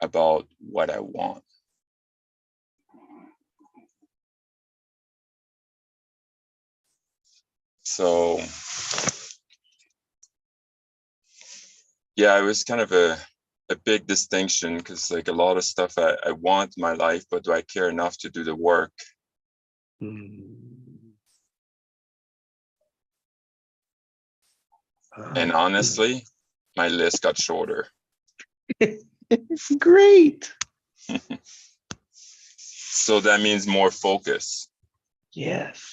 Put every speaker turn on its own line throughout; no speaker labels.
about what I want. So yeah, it was kind of a big distinction, because like a lot of stuff I want in my life, but do I care enough to do the work? And honestly, my list got shorter.
Great.
So that means more focus.
Yes.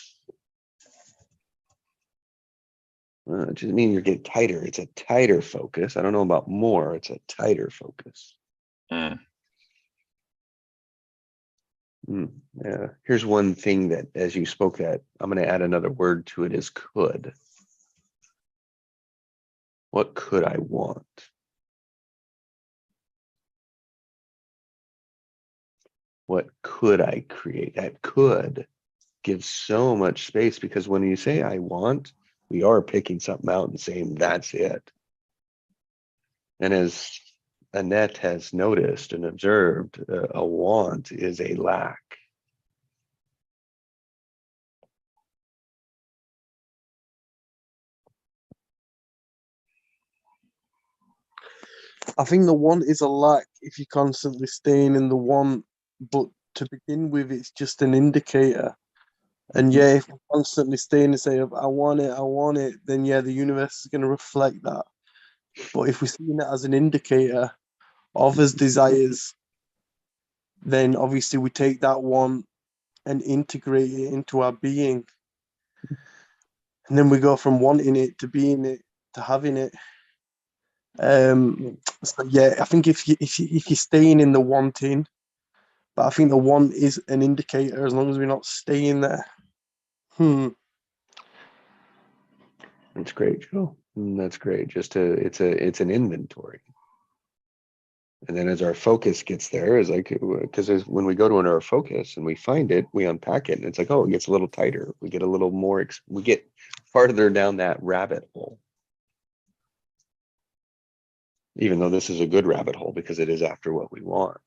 It just means you're getting tighter. It's a tighter focus. I don't know about more. It's a tighter focus. Yeah. Here's one thing that, as you spoke that, I'm going to add another word to it, is could. What could I want? What could I create? That could gives so much space, because when you say I want, we are picking something out and saying that's it. And as Annette has noticed and observed, a want is a lack.
I think the want is a lack if you're constantly staying in the want, but to begin with, it's just an indicator. And yeah, if we're constantly staying and say, I want it, then yeah, the universe is going to reflect that. But if we're seeing it as an indicator of his desires, then obviously we take that want and integrate it into our being. And then we go from wanting it to being it to having it. So yeah, I think if you're staying in the wanting, but I think the want is an indicator as long as we're not staying there.
That's great, Joe. That's great. It's an inventory. And then as our focus gets there, is like, because when we go to our focus and we find it, we unpack it, and it's like, oh, it gets a little tighter. We get a little more, we get farther down that rabbit hole. Even though this is a good rabbit hole, because it is after what we want.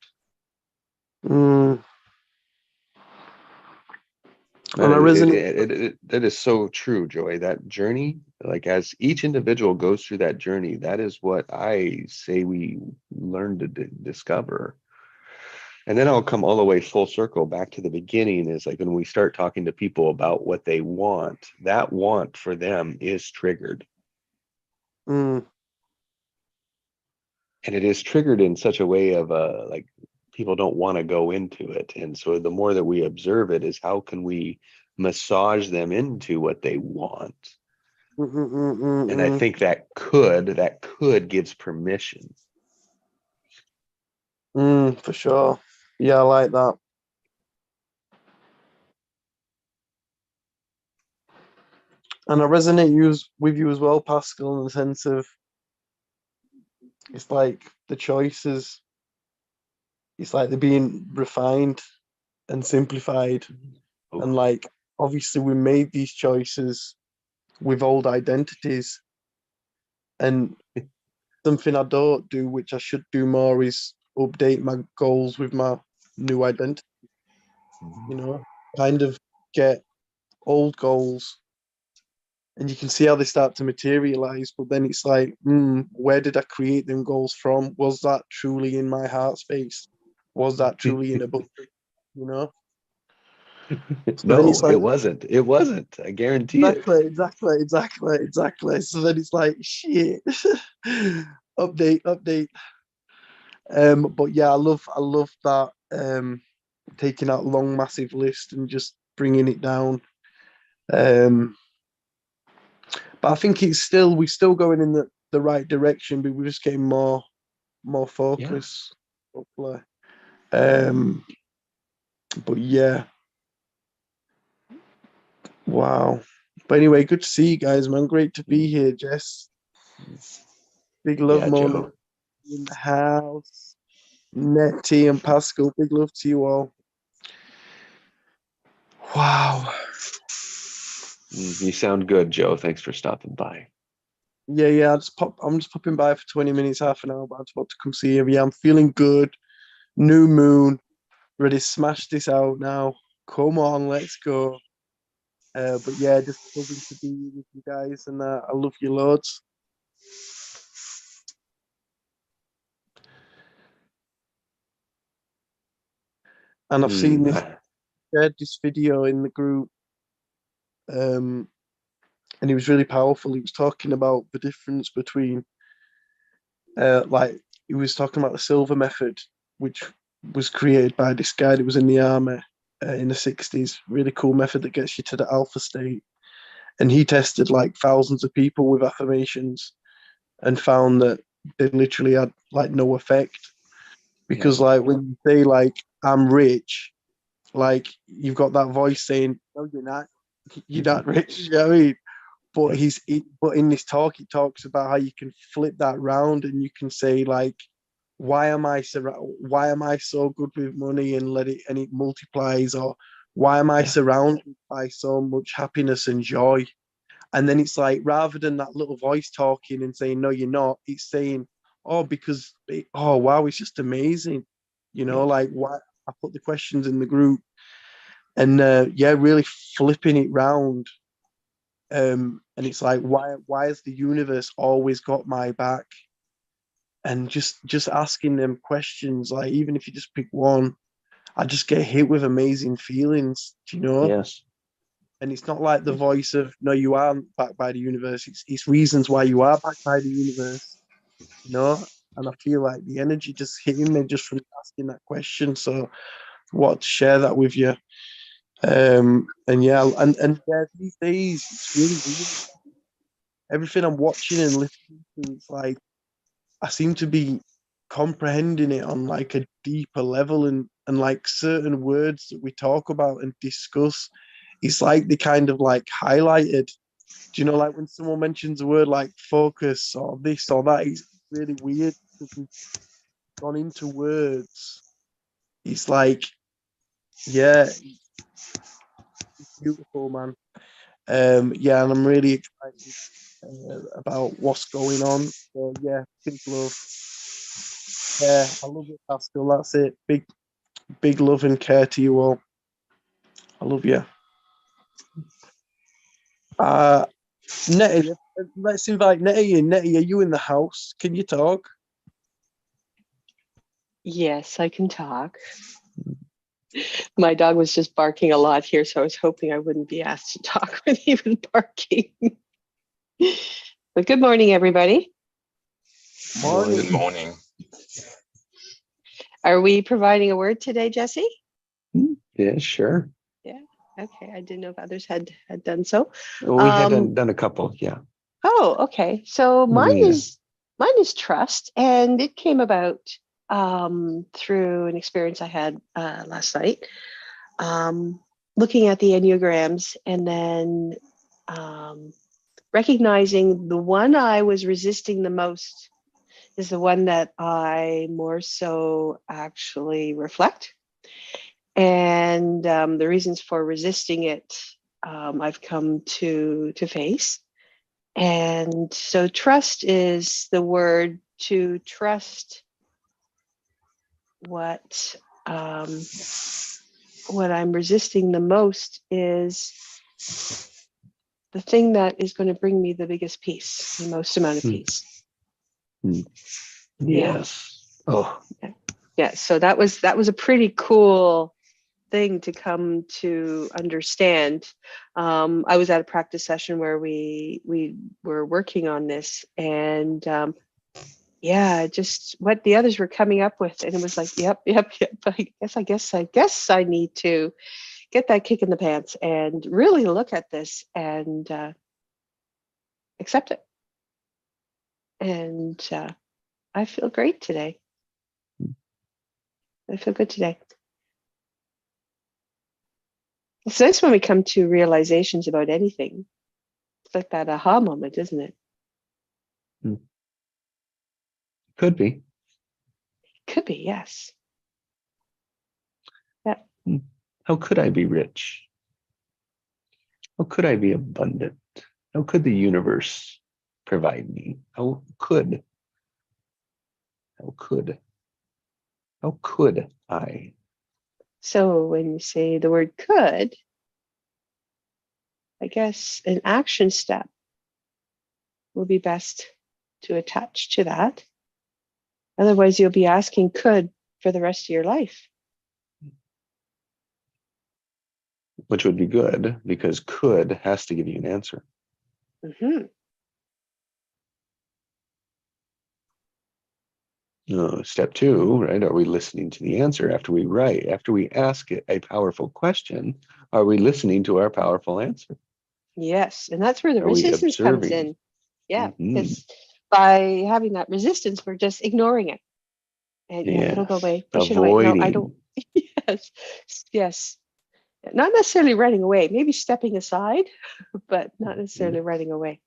That is so true, Joy. That journey, like as each individual goes through that journey, that is what I say we learn to discover. And then I'll come all the way full circle back to the beginning, is like when we start talking to people about what they want, that want for them is triggered. And it is triggered in such a way of like people don't want to go into it. And so the more that we observe it, is how can we massage them into what they want? And I think that could gives permission.
For sure. Yeah, I like that. And I resonate with you as well, Pascal, in the sense of it's like the choices, it's like they're being refined and simplified. And like, obviously we made these choices with old identities. And something I don't do, which I should do more, is update my goals with my new identity. You know, kind of get old goals, and you can see how they start to materialize. But then it's like, where did I create them goals from? Was that truly in my heart space? Was that truly in a book? You know? So
no, like, it wasn't. It wasn't. I guarantee
it. Exactly. So then it's like, shit. Update. But yeah, I love that. Taking that long, massive list and just bringing it down. But I think we're still going in the right direction, but we're just getting more focus. Yeah. Hopefully. But yeah. Wow. But anyway, good to see you guys, man. Great to be here, Jess. Big love, Mona, in the house. Nettie and Pascal, big love to you all. Wow.
You sound good, Joe. Thanks for stopping by.
Yeah. I'm just popping by for 20 minutes, half an hour, but I just want to come see you. Yeah, I'm feeling good. new moon, ready to smash this out now. Come on, let's go. But yeah, just loving to be with you guys, and I love you loads. And I've seen this, shared this video in the group, and he was really powerful. He was talking about the difference between, like, he was talking about the silver method, which was created by this guy that was in the army in the 60s. Really cool method that gets you to the alpha state. And he tested like thousands of people with affirmations and found that they literally had like no effect. Because like when you say like I'm rich, like you've got that voice saying, no, you're not rich, you know what I mean? But but in this talk, he talks about how you can flip that round and you can say like, why am I so good with money and it multiplies, or why am I surrounded by so much happiness and joy? And then it's like, rather than that little voice talking and saying, no, you're not, it's saying, oh, oh, wow, it's just amazing. Like, why? I put the questions in the group, and yeah, really flipping it round. And it's like, why has the universe always got my back? And just asking them questions, like, even if you just pick one, I just get hit with amazing feelings,
Yes.
And it's not like the voice of, no, you aren't backed by the universe. It's reasons why you are backed by the universe, And I feel like the energy just hitting me just from asking that question. So I want to share that with you. And yeah, and yeah, these days it's really weird. Everything I'm watching and listening to, it's like I seem to be comprehending it on like a deeper level, and like certain words that we talk about and discuss, it's like they kind of like highlighted. Do you know, like when someone mentions a word like focus or this or that, it's really weird because we've gone into words. It's like, yeah, it's beautiful, man. Yeah, and I'm really excited about what's going on. So yeah, big love. Yeah, I love it, Pascal. That's it. Big love and care to you all. I love you. Nettie, let's invite Nettie in. Nettie, are you in the house? Can you talk?
Yes, I can talk. My dog was just barking a lot here, so I was hoping I wouldn't be asked to talk when he was barking. But good morning, everybody.
Morning.
Good morning.
Are we providing a word today, Jesse?
Yeah, sure.
Yeah. Okay. I didn't know if others had done so.
Well, we had done a couple. Yeah.
Oh, okay. So mine is trust, and it came about through an experience I had last night, looking at the Enneagrams, and then recognizing the one I was resisting the most is the one that I more so actually reflect. And the reasons for resisting it, I've come to face. And so trust is the word to trust what I'm resisting the most is the thing that is going to bring me the biggest peace, the most amount of peace.
Yes.
Yeah. Oh. Yeah. So that was a pretty cool thing to come to understand. I was at a practice session where we were working on this, and yeah, just what the others were coming up with, and it was like, yep. I guess I need to get that kick in the pants and really look at this and accept it. And I feel great today. I feel good today. It's nice when we come to realizations about anything. It's like that aha moment, isn't it?
Could be.
Could be, yes. Yeah.
How could I be rich? How could I be abundant? How could the universe provide me? How could? How could I?
So when you say the word could, I guess an action step will be best to attach to that. Otherwise, you'll be asking could for the rest of your life.
Which would be good because could has to give you an answer.
Mm-hmm.
No, step two, right? Are we listening to the answer after we write? After we ask it a powerful question, are we listening to our powerful answer?
Yes, and that's where the
Are we
resistance comes
observing?
in. Yeah,
Mhm.
because by having that resistance, we're just ignoring it. And yeah, it'll go
Yes.
away. Push it away. No, I don't.
Avoiding.
Yes, yes. Not necessarily running away, maybe stepping aside, but not necessarily running away.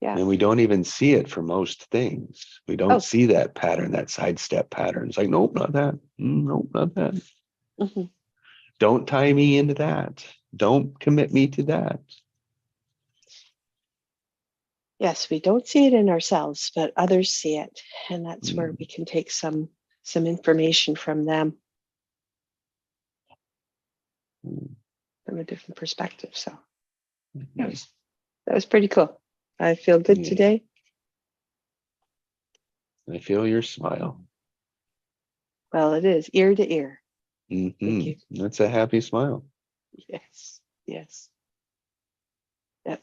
Yeah.
And we don't even see it for most things. We don't
Oh,
see that pattern, that sidestep pattern. It's like, nope, not that. Nope, not that.
mhm.
Don't tie me into that. Don't commit me to that.
Yes, we don't see it in ourselves, but others see it, and that's where
Mm,
we can take some information from them
mm,
from a different perspective. So
mhm.
that was pretty cool. I feel good
Yeah,
today.
I feel your smile.
Well, it is ear to ear. Thank you.
That's a happy smile.
Yes, yes. Yep.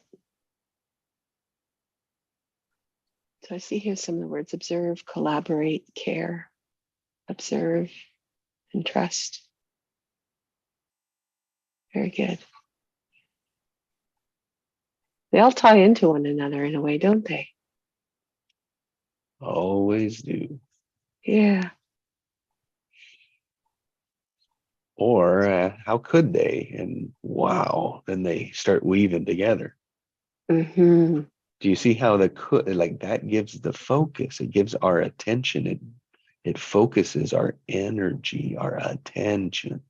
So I see here some of the words: observe, collaborate, care, observe, and trust. Very good. They all tie into one another in a way, don't they?
Always do.
Yeah.
Or how could they? And wow, then they start weaving together.
Mm-hmm.
Do you see how the could, like that gives the focus? It gives our attention. It focuses our energy, our attention.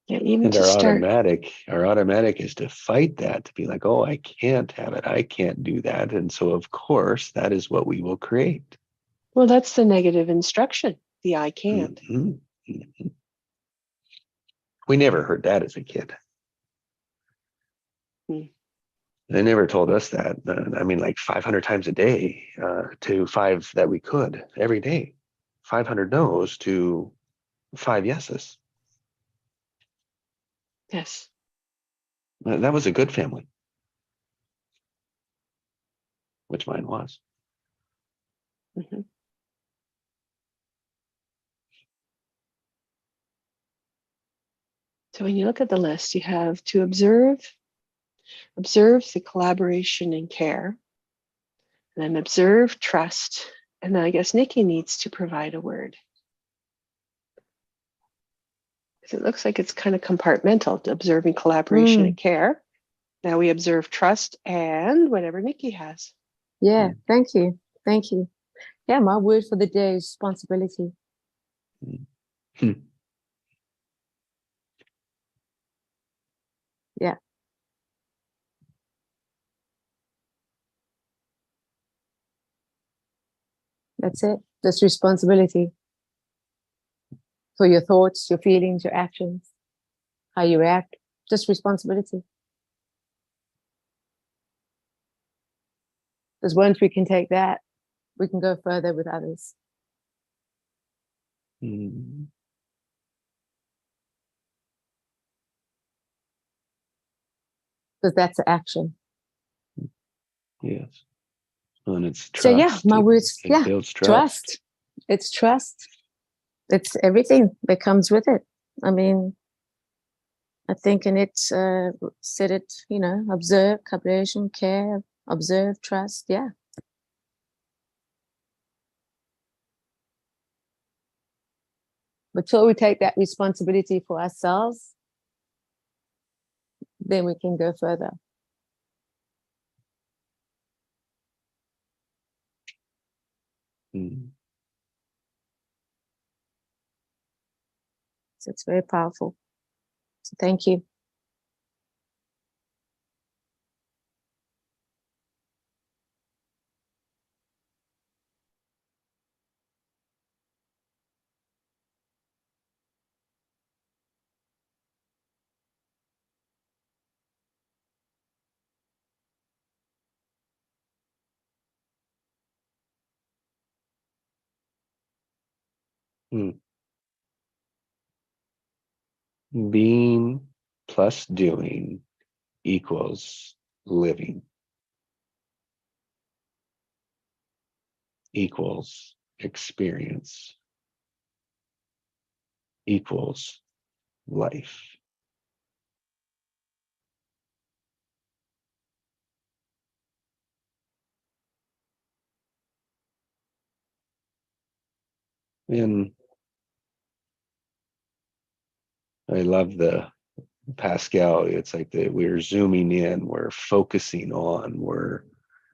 Yeah, even
And
to start.
our automatic is to fight that, to be like, oh, I can't have it. I can't do that. And so, of course, that is what we will create.
Well, that's the negative instruction. The I can't.
Mhm, mhm. We never heard that as a kid.
Mm.
They never told us that. I mean, like 500 times a day to five that we could every day. 500 no's to five yeses.
Yes.
That was a good family, which mine was.
Mm-hmm. So when you look at the list, you have to observe the collaboration and care, and then observe, trust, and then I guess Nikki needs to provide a word. Because it looks like it's kind of compartmental, observing collaboration and care. Now we observe trust and whatever Nikki has.
Yeah, thank you. Thank you. Yeah, my word for the day is responsibility.
Hmm.
Yeah. That's it. That's responsibility for your thoughts, your feelings, your actions, how you act. Just responsibility. Because once we can take that, we can go further with others.
Mm.
Because that's the action.
Yes. And it's trust.
So yeah, my words,
It
yeah,
builds
trust. It's trust. It's everything that comes with it. I mean, I think in it said it, observe, collaboration, care, observe, trust. Yeah. But till we take that responsibility for ourselves, then we can go further.
Mm.
So it's very powerful. So thank you.
Hmm. Being plus doing equals living equals experience equals life. And I love the Pascal. It's like we're zooming in, we're focusing on, we're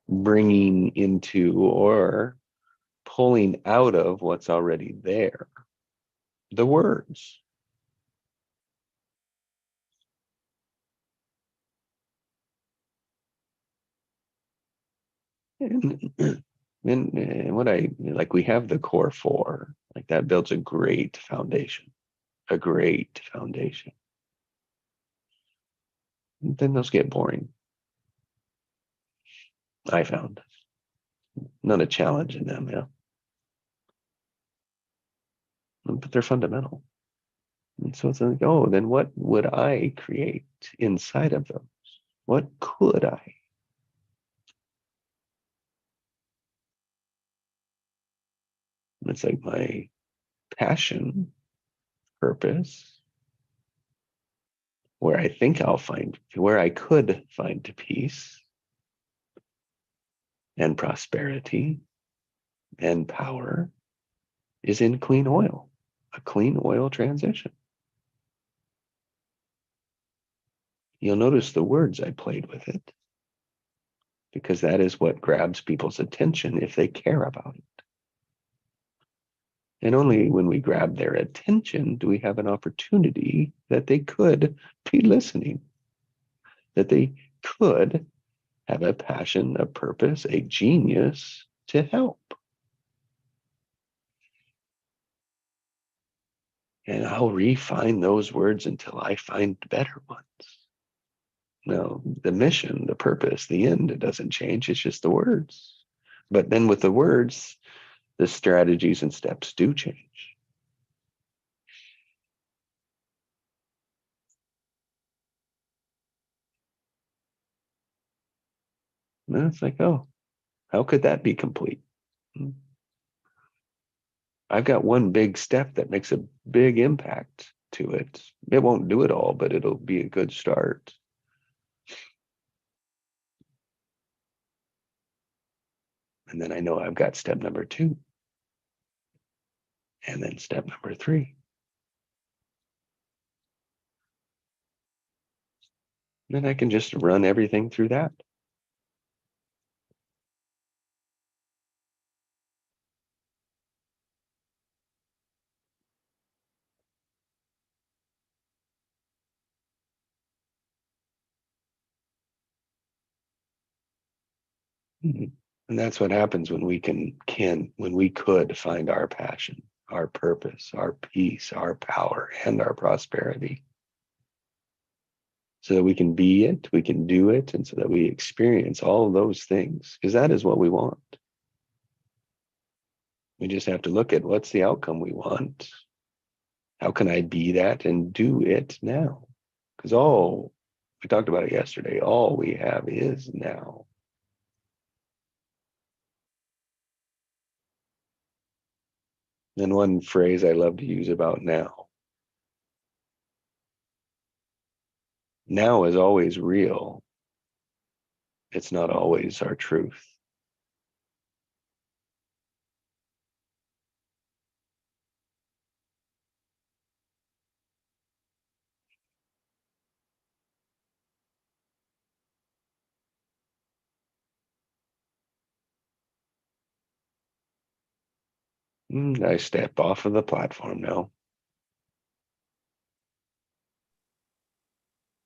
bringing into or pulling out of what's already there. The words. And what I like, we have the core four, like that builds a great foundation, a great foundation. And then those get boring. I found not a challenge in them, yeah, but they're fundamental. And so it's like, oh, then what would I create inside of those? What could I? It's like my passion, purpose, where I think I'll find, where I could find peace and prosperity and power is in clean oil, a clean oil transition. You'll notice the words I played with it, because that is what grabs people's attention if they care about it. And only when we grab their attention do we have an opportunity that they could be listening, that they could have a passion, a purpose, a genius to help. And I'll refine those words until I find better ones. No, the mission, the purpose, the end, it doesn't change. It's just the words. But then with the words, the strategies and steps do change. And it's like, oh, how could that be complete? I've got one big step that makes a big impact to it. It won't do it all, but it'll be a good start. And then I know I've got step number 2. And then step number 3. Then I can just run everything through that. And that's what happens when we when we could find our passion, our purpose, our peace, our power, and our prosperity. So that we can be it, we can do it, and so that we experience all of those things, because that is what we want. We just have to look at what's the outcome we want. How can I be that and do it now? Because we talked about it yesterday, all we have is now. And one phrase I love to use about now is always real. It's not always our truth. I step off of the platform now.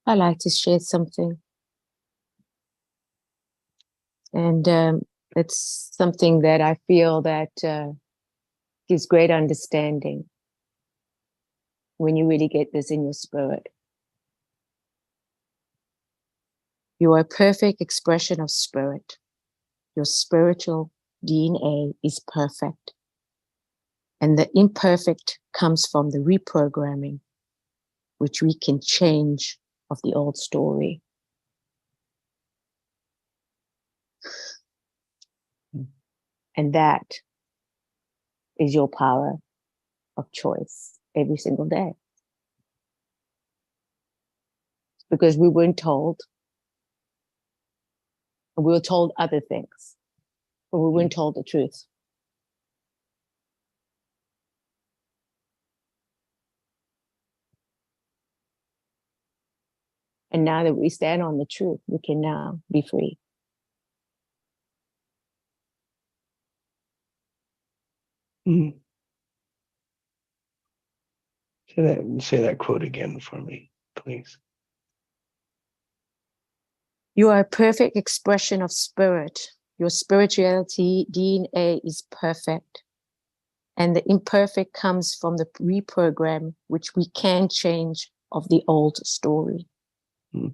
I like to share something. And it's something that I feel that gives great understanding when you really get this in your spirit. You are a perfect expression of spirit. Your spiritual DNA is perfect. And the imperfect comes from the reprogramming, which we can change of the old story. And that is your power of choice every single day. Because we weren't told. We were told other things, but we weren't told the truth. And now that we stand on the truth, we can now be free.
Mm. Say that quote again for me, please.
You are a perfect expression of spirit. Your spirituality DNA is perfect. And the imperfect comes from the reprogram, which we can change of the old story.
Mm.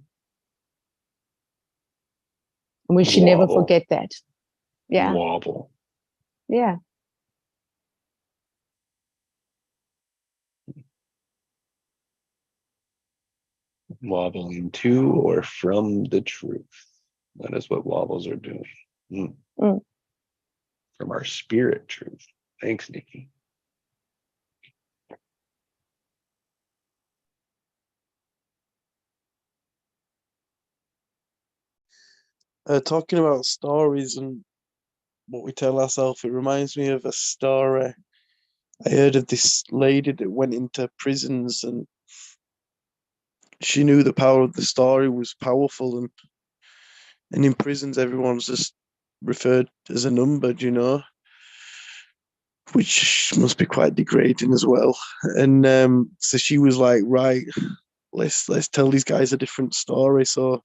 And we should never
Wobble.
forget that. Yeah.
Wobble.
Yeah.
Wobbling to or from the truth. That is what wobbles are doing. Mm.
Mm.
From our spirit truth. Thanks, Nikki.
Talking about stories and what we tell ourselves, it reminds me of a story. I heard of this lady that went into prisons, and she knew the power of the story was powerful, and in prisons everyone's just referred as a number, which must be quite degrading as well. And so she was like, right, let's tell these guys a different story. So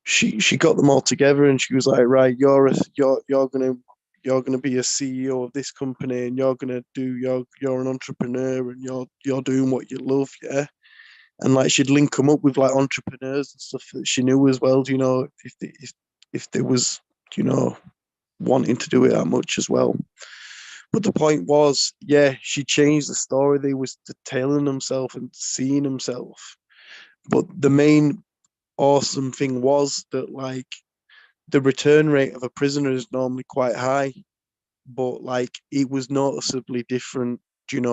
she got them all together, and she was like, right, you're gonna be a CEO of this company, and you're an entrepreneur, and you're doing what you love, yeah. And like she'd link them up with like entrepreneurs and stuff that she knew as well, if there was, wanting to do it that much as well. But the point was, yeah, she changed the story they was telling themselves and seeing themselves. But the main awesome thing was that like the return rate of a prisoner is normally quite high, but like it was noticeably different,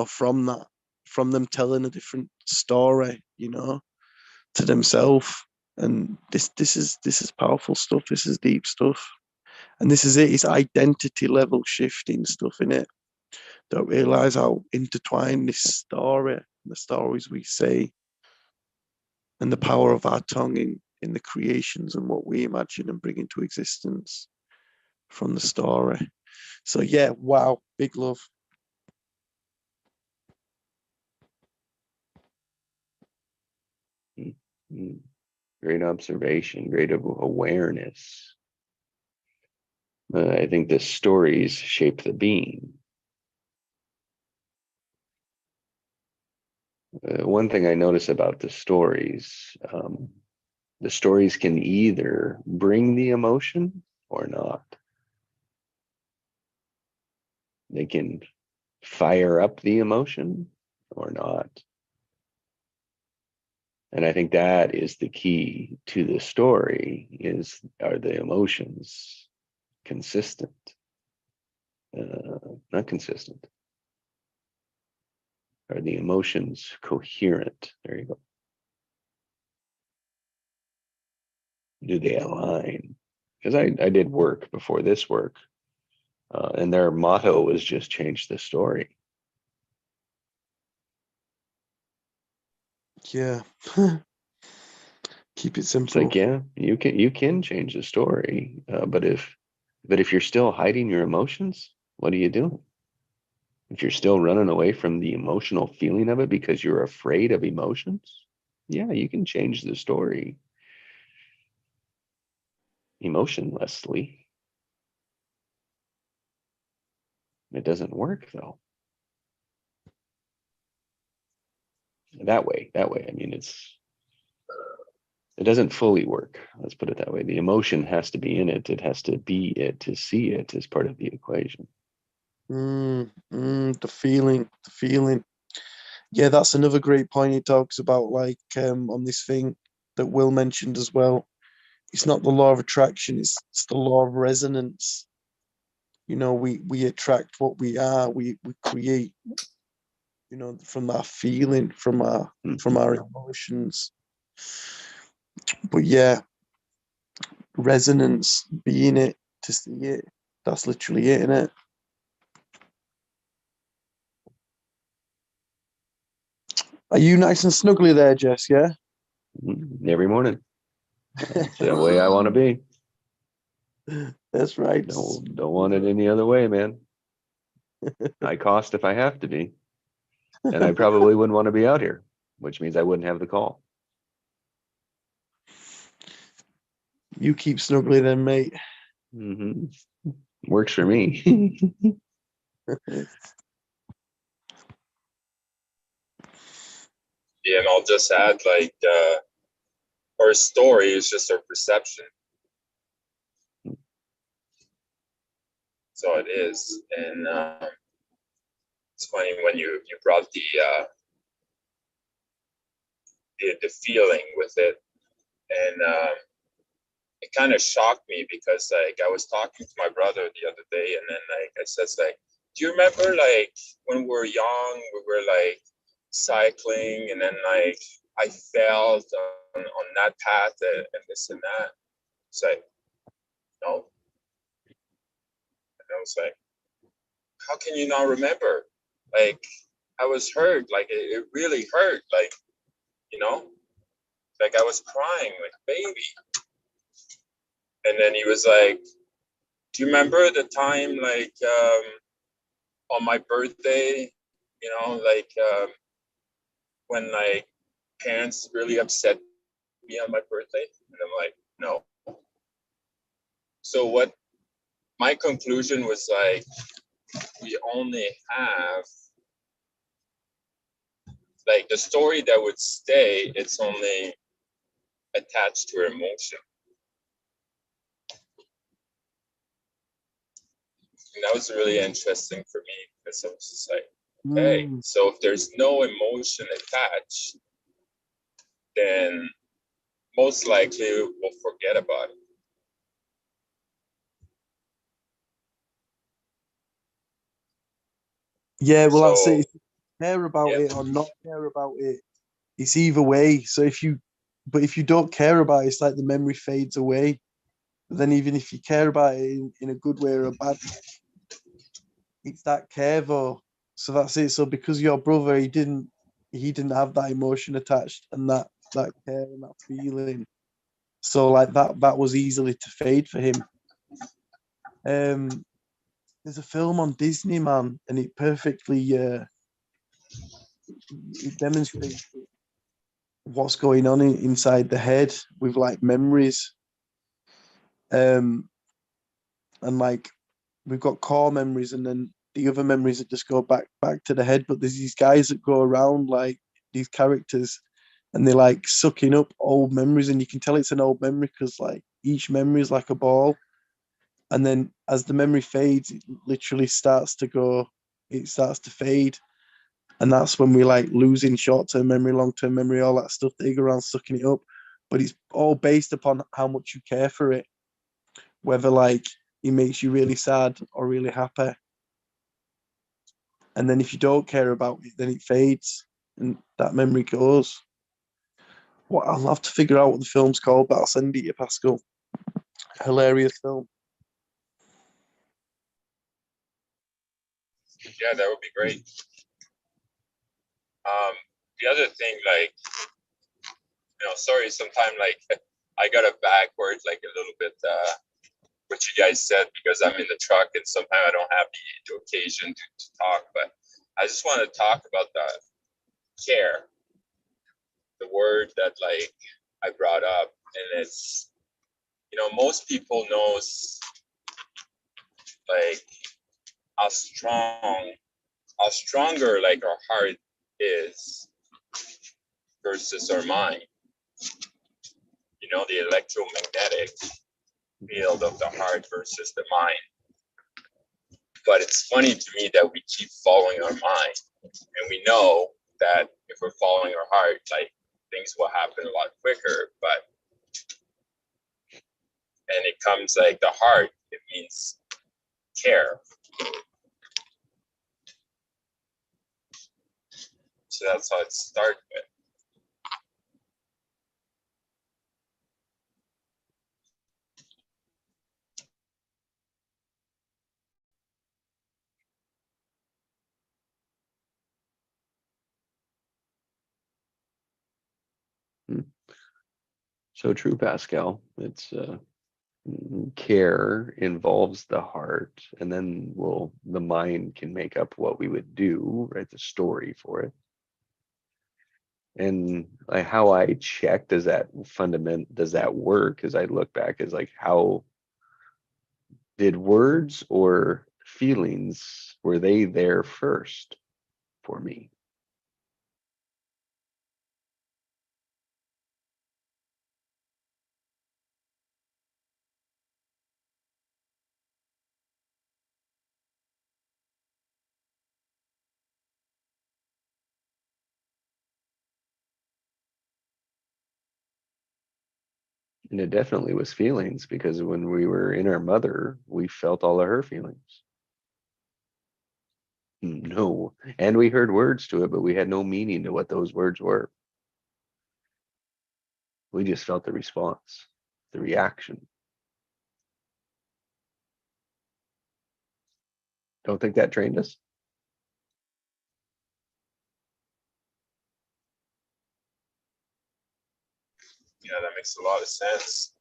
from that, from them telling a different story, to themselves. And this is powerful stuff. This is deep stuff. And this is it. It's identity level shifting stuff in it. Don't realize how intertwined this story, the stories we say, and the power of our tongue in the creations and what we imagine and bring into existence from the story. So yeah, wow, big love.
Mm. Great observation, great awareness. I think the stories shape the being. One thing I notice about the stories can either bring the emotion or not. They can fire up the emotion or not. And I think that is the key to the story is, are the emotions consistent? Not consistent. Are the emotions coherent? There you go. Do they align? Because I did work before this work, and their motto was just change the story.
Yeah. Keep it
It's
simple.
like, yeah, you can change the story, but if you're still hiding your emotions, what are you doing? If you're still running away from the emotional feeling of it because you're afraid of emotions, yeah, you can change the story emotionlessly. It doesn't work though. That way. I mean, it doesn't fully work. Let's put it that way. The emotion has to be in it. It has to be it to see it as part of the equation.
The feeling. Yeah, that's another great point he talks about, like on this thing that Will mentioned as well. It's not the law of attraction, it's the law of resonance. You know, we attract what we are, we create, you know, from that feeling, from our emotions. But yeah, resonance, being it, to see it, that's literally it, isn't it? Are you nice and snuggly there, Jess? Yeah.
Every morning. That's the way I want to be.
That's right.
Don't want it any other way, man. I cost if I have to be. And I probably wouldn't want to be out here, which means I wouldn't have the call.
You keep snuggly then, mate.
Works for me.
Yeah, and I'll just add, like, our story is just our perception. So it is. And it's funny when you brought the feeling with it, and it kind of shocked me because, like, I was talking to my brother the other day, and then, like, I says, like, do you remember, like, when we were young, we were like cycling, and then, like, I fell on that path and this and that. It's like, no. And I was like, how can you not remember? Like, I was hurt. Like, it really hurt. Like, you know, like I was crying like a baby. And then he was like, do you remember the time, like, on my birthday, you know, like, when, like, parents really upset me on my birthday? And I'm like, no. So what my conclusion was, like, we only have, like, the story that would stay, it's only attached to emotion. And that was really interesting for me because I was just like, okay, so if there's no emotion attached, then most likely we'll forget about it.
Yeah, well, that's
So,
it. If you care about it or not care about it, it's either way. So if you don't care about it, it's like the memory fades away. But then even if you care about it in a good way or a bad way, it's that care though. So that's it. So because your brother, he didn't have that emotion attached and that care and that feeling. So like that was easily to fade for him. There's a film on Disney, man, and it perfectly it demonstrates what's going on inside the head with like memories. And like we've got core memories and then the other memories that just go back to the head. But there's these guys that go around, like these characters, and they're like sucking up old memories, and you can tell it's an old memory because like each memory is like a ball. And then as the memory fades, it literally starts to fade. And that's when we like losing short-term memory, long-term memory, all that stuff. They go around sucking it up. But it's all based upon how much you care for it. Whether like it makes you really sad or really happy. And then if you don't care about it, then it fades and that memory goes. Well, I'll have to figure out what the film's called, but I'll send it to you, Pascal. Hilarious film.
yeah, that would be great. The other thing, like, sorry, sometimes, like, I got it backwards, like, a little bit, what you guys said, because I'm in the truck and sometimes I don't have the occasion to talk, but I just want to talk about the care, the word that, like, I brought up. And it's, most people knows, like, how stronger, like, our heart is versus our mind. The electromagnetic field of the heart versus the mind. But it's funny to me that we keep following our mind, and we know that if we're following our heart, like things will happen a lot quicker. But and it comes like the heart, it means care. So that's how it started with.
So true, Pascal. It's care involves the heart, and then the mind can make up what we would do, write the story for it. And how I check, does that work? As I look back, is like, how did words or feelings, were they there first for me? And it definitely was feelings, because when we were in our mother, we felt all of her feelings. No. And we heard words to it, but we had no meaning to what those words were. We just felt the response, the reaction. Don't think that trained us?
Yeah, that makes a lot of sense.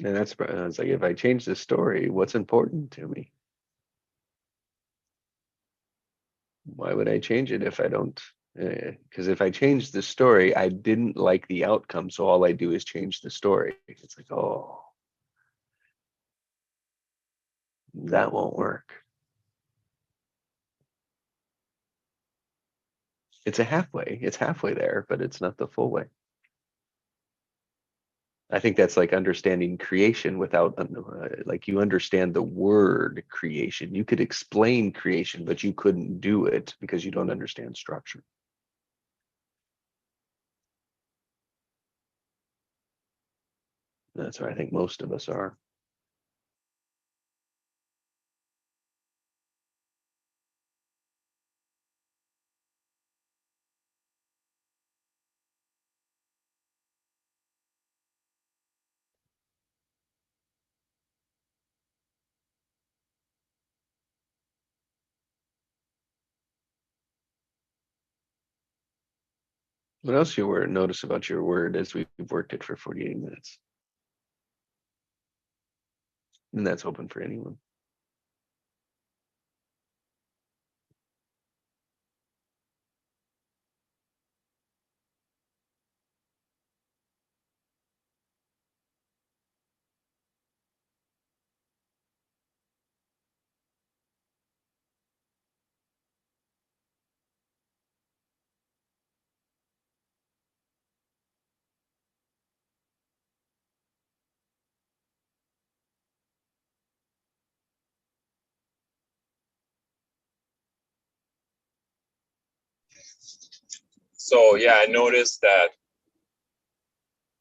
And that's, it's like, if I change the story, what's important to me? Why would I change it if I don't? Because if I change the story, I didn't like the outcome, so all I do is change the story. It's like, oh, that won't work. It's halfway there, but it's not the full way. I think that's like understanding creation without, like, you understand the word creation. You could explain creation, but you couldn't do it because you don't understand structure. That's where I think most of us are. What else you notice about your word as we've worked it for 48 minutes? And that's open for anyone.
So yeah, I noticed that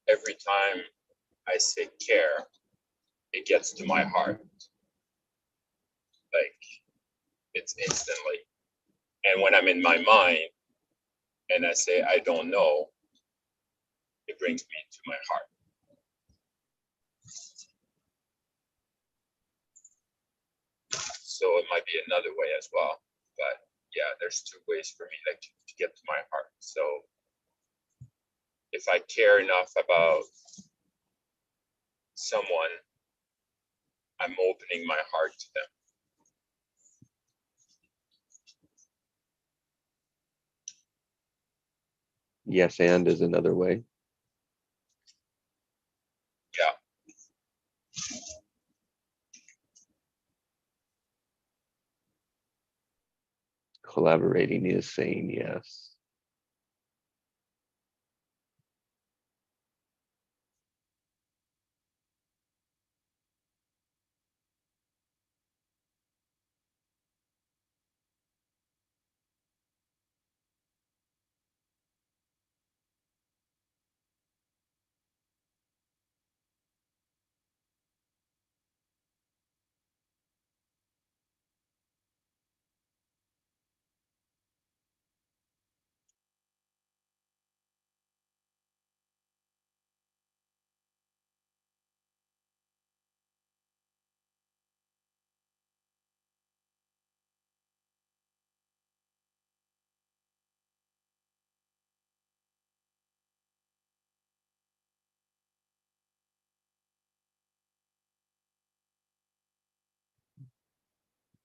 every time I say care, it gets to my heart. Like, it's instantly. And when I'm in my mind and I say I don't know, it brings me to my heart. So it might be another way as well. But yeah, there's two ways for me, like, to get to my heart. So if I care enough about someone, I'm opening my heart to them.
Yes, and is another way.
Yeah.
Collaborating is saying yes.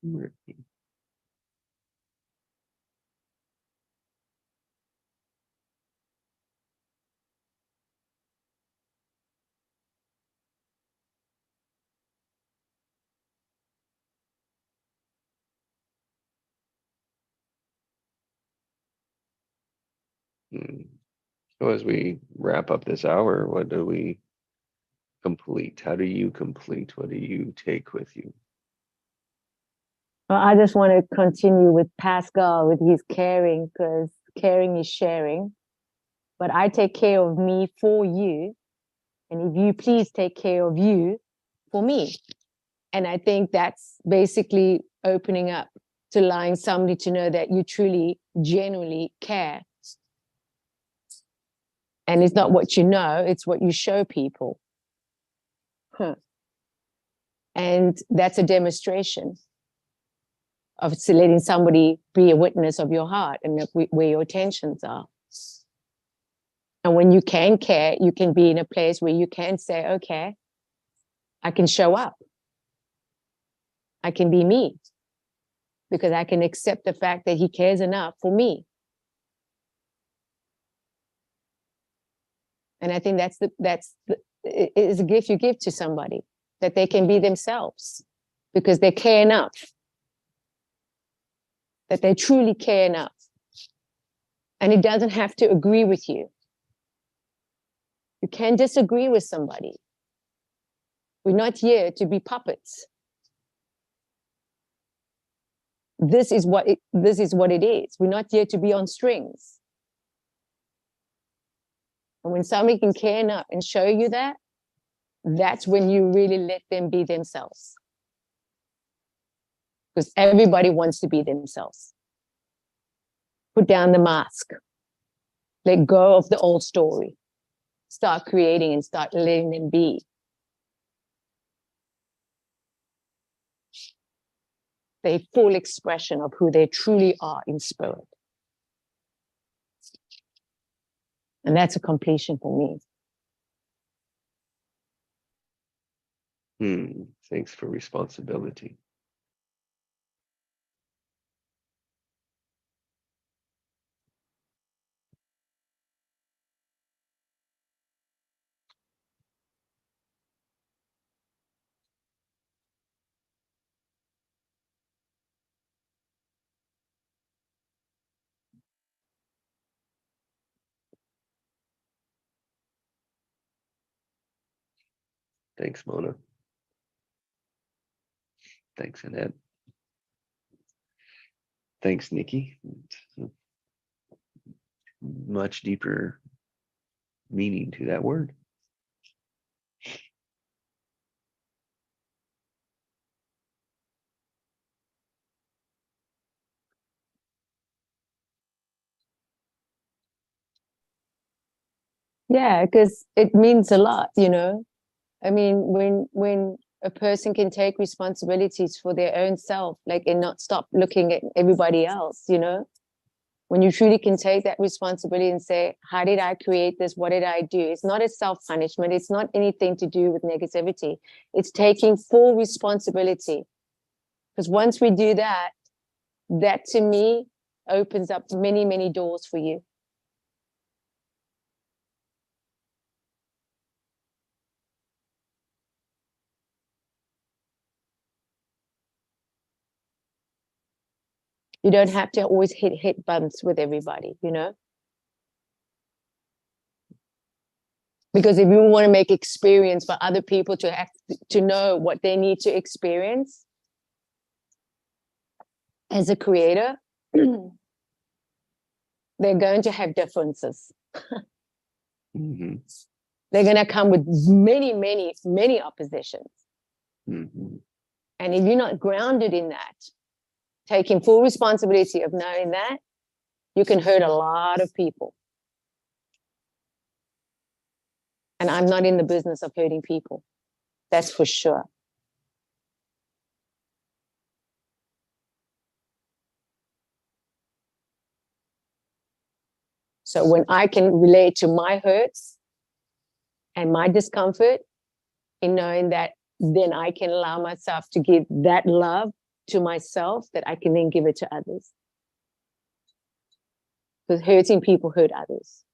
Hmm. So as we wrap up this hour, what do we complete? How do you complete? What do you take with you?
Well, I just want to continue with Pascal with his caring, because caring is sharing. But I take care of me for you. And if you please take care of you for me. And I think that's basically opening up to allowing somebody to know that you truly, genuinely care. And it's not what you know, it's what you show people. Huh. And that's a demonstration of letting somebody be a witness of your heart and where your intentions are. And when you can care, you can be in a place where you can say, okay, I can show up. I can be me because I can accept the fact that he cares enough for me. And I think it is a gift you give to somebody, that they can be themselves because they care enough, that they truly care enough. And it doesn't have to agree with you. You can disagree with somebody. We're not here to be puppets. This is what it is. We're not here to be on strings. And when somebody can care enough and show you that, that's when you really let them be themselves. Because everybody wants to be themselves. Put down the mask. Let go of the old story. Start creating and start letting them be. The full expression of who they truly are in spirit. And that's a completion for me.
Thanks for responsibility. Thanks, Mona. Thanks, Annette. Thanks, Nikki. Much deeper meaning to that word.
Yeah, because it means a lot, you know. I mean, when a person can take responsibilities for their own self, like, and not stop looking at everybody else, you know. When you truly can take that responsibility and say, how did I create this? What did I do? It's not a self-punishment. It's not anything to do with negativity. It's taking full responsibility. Because once we do that, that to me opens up many, many doors for you. You don't have to always hit bumps with everybody, you know? Because if you want to make experience for other people to know what they need to experience as a creator, they're going to have differences.
Mm-hmm.
They're going to come with many, many, many oppositions.
Mm-hmm.
And if you're not grounded in that, taking full responsibility of knowing that, you can hurt a lot of people. And I'm not in the business of hurting people. That's for sure. So when I can relate to my hurts and my discomfort, in knowing that, then I can allow myself to give that love to myself that I can then give it to others. Because hurting people hurt others.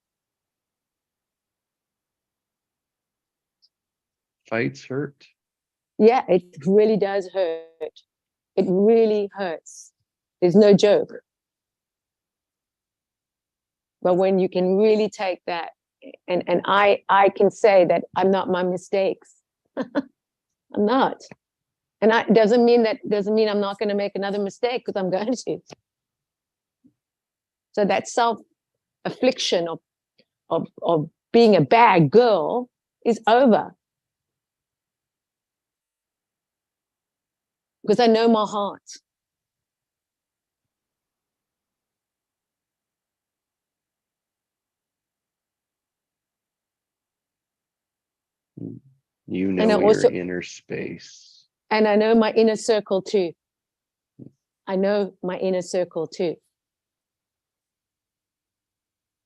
Fights hurt.
Yeah, it really does hurt. It really hurts. There's no joke. But when you can really take that, and I can say that I'm not my mistakes. I'm not. And doesn't mean I'm not going to make another mistake, because I'm going to. So that self-affliction of being a bad girl is over. Because I know my heart.
You
And
know
I
your
also,
inner space.
and I know my inner circle too. I know my inner circle too.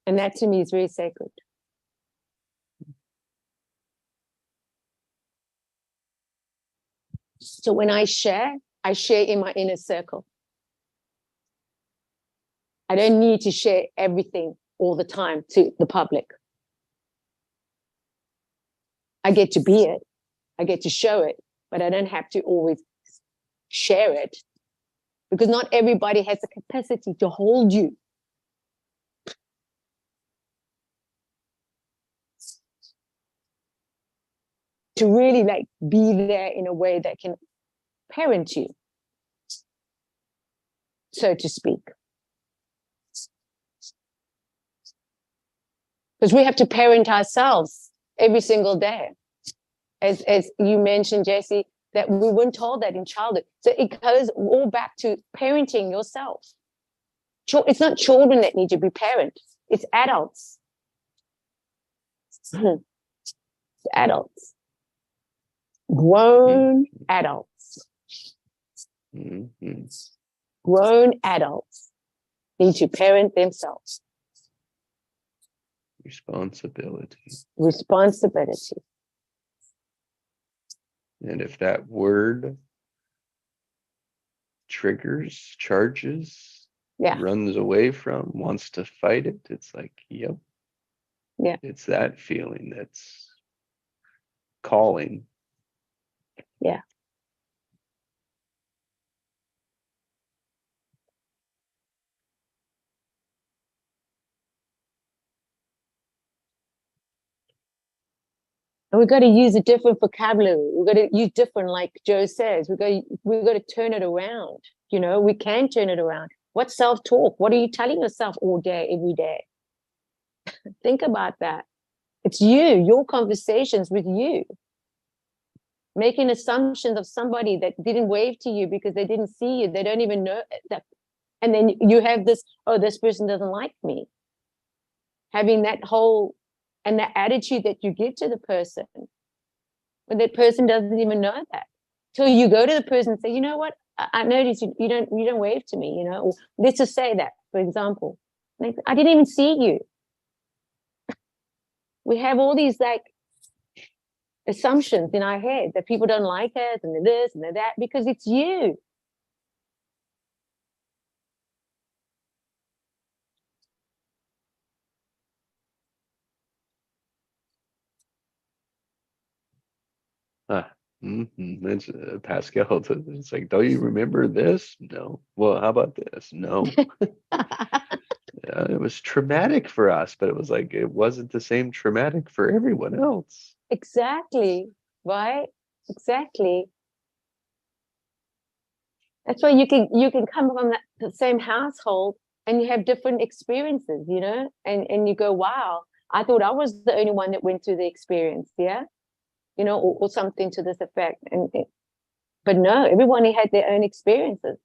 And that to me is very sacred. So when I share in my inner circle. I don't need to share everything all the time to the public. I get to be it. I get to show it, but I don't have to always share it, because not everybody has the capacity to hold you. To really like be there in a way that can parent you, so to speak. Because we have to parent ourselves every single day. As you mentioned, Jesse, that we weren't told that in childhood. So it goes all back to parenting yourself. It's not children that need to be parented. It's adults. It's adults. Grown adults.
Mm-hmm.
Grown adults need to parent themselves.
Responsibility.
Responsibility.
And if that word triggers, charges, runs away from, wants to fight it, it's like, yep.
Yeah.
It's that feeling that's calling.
Yeah. And we've got to use a different vocabulary. We've got to use different, like Joe says, we've got to turn it around. You know, we can turn it around. What's self-talk? What are you telling yourself all day, every day? Think about that. It's you, your conversations with you. Making assumptions of somebody that didn't wave to you because they didn't see you. They don't even know that. And then you have this, oh, this person doesn't like me. Having that whole, and the attitude that you give to the person, when that person doesn't even know that. Till you go to the person and say, you know what, I noticed you don't wave to me, you know, or let's just say that, for example. Like, I didn't even see you. We have all these like assumptions in our head that people don't like us and they're this and they're that, because it's you.
That's Pascal. It's like, don't you remember this? No. Well, how about this? No. It was traumatic for us, but it was like it wasn't the same traumatic for everyone else.
Exactly, right? Exactly. That's why you can come from the same household and you have different experiences, you know, and you go, wow, I thought I was the only one that went through the experience, yeah, you know, or something to this effect, but no, everyone had their own experiences.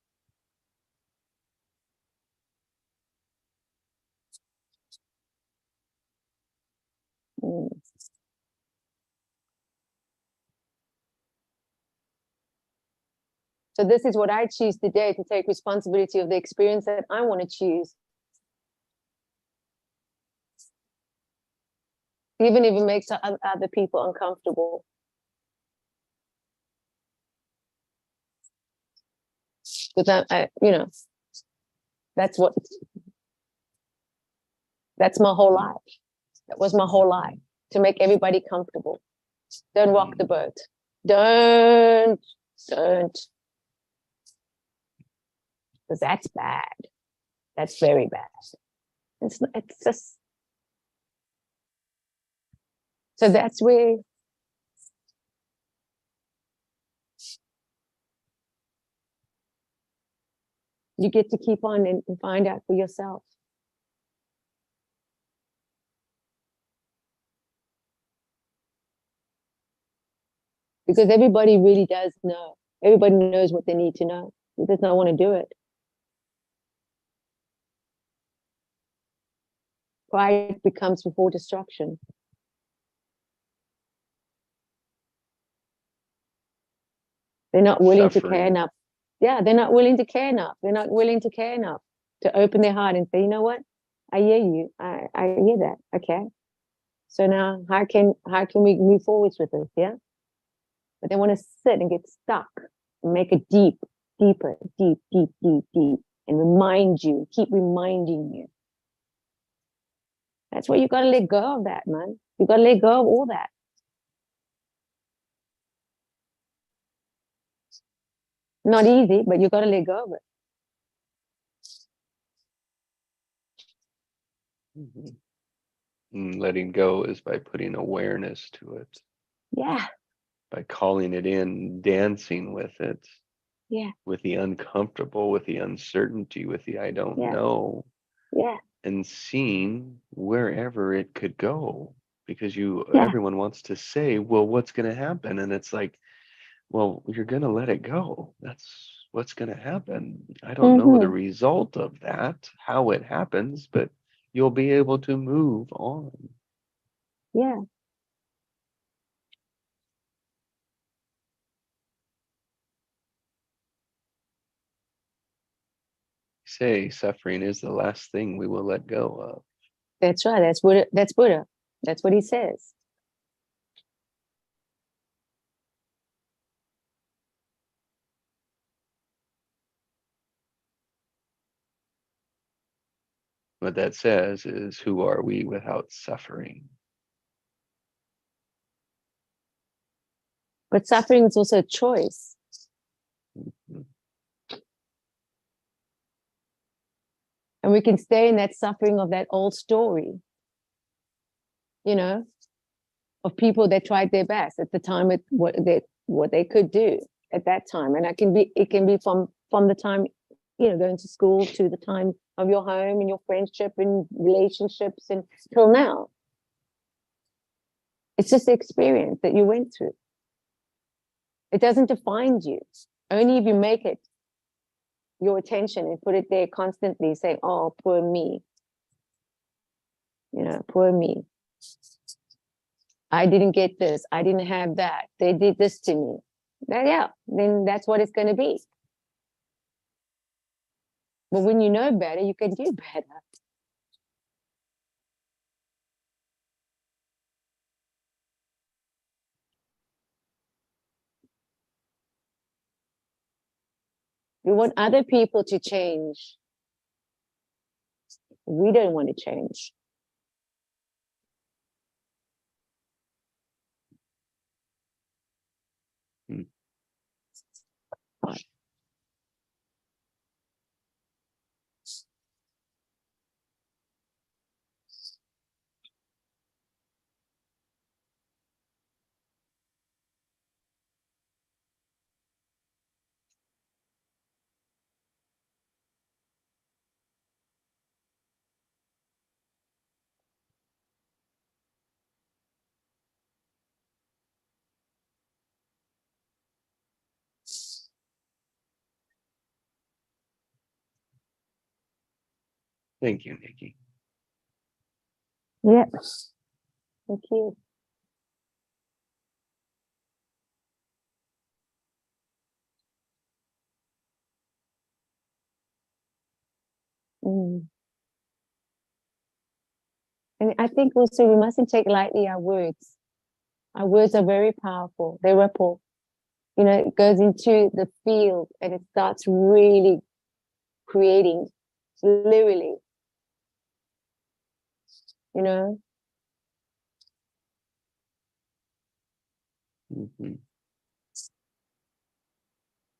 Mm. So this is what I choose today, to take responsibility of the experience that I want to choose. Even if it makes other people uncomfortable. Because you know, that's my whole life. That was my whole life, to make everybody comfortable. Don't rock the boat. Don't. Because that's bad. That's very bad. It's just, so that's where you get to keep on and find out for yourself. Because everybody really does know. Everybody knows what they need to know. They just don't want to do it. Pride becomes before destruction. They're not willing to care enough. Yeah, they're not willing to care enough. They're not willing to care enough to open their heart and say, you know what? I hear you. I hear that. Okay. So now how can we move forwards with this? Yeah. But they want to sit and get stuck and make it deeper, deep, and keep reminding you. That's where you gotta let go of that, man. You gotta let go of all that. Not easy, but you gotta let go of it.
Letting go is by putting awareness to it.
Yeah.
By calling it in, dancing with it.
Yeah.
With the uncomfortable, with the uncertainty, with the I don't know.
Yeah.
And seeing wherever it could go. Because
Yeah.
everyone wants to say, well, what's going to happen? And it's like, well, you're going to let it go. That's what's going to happen. I don't know the result of that, how it happens, but you'll be able to move on.
Yeah.
Say suffering is the last thing we will let go of.
That's right. That's Buddha. That's what he says.
What that says is, who are we without suffering?
But suffering is also a choice. And we can stay in that suffering of that old story, you know, of people that tried their best at the time with what they could do at that time. And it can be from the time, you know, going to school to the time of your home and your friendship and relationships and till now. It's just the experience that you went through. It doesn't define you. Only if you make it your attention and put it there constantly, saying, oh, poor me. You know, poor me. I didn't get this. I didn't have that. They did this to me. Then that's what it's going to be. But when you know better, you can do better. We want other people to change. We don't want to change.
Thank you, Nikki.
Yeah. Thank you. Mm. And I think also we mustn't take lightly our words. Our words are very powerful. They ripple. You know, it goes into the field and it starts really creating, literally. You know,
Mhm.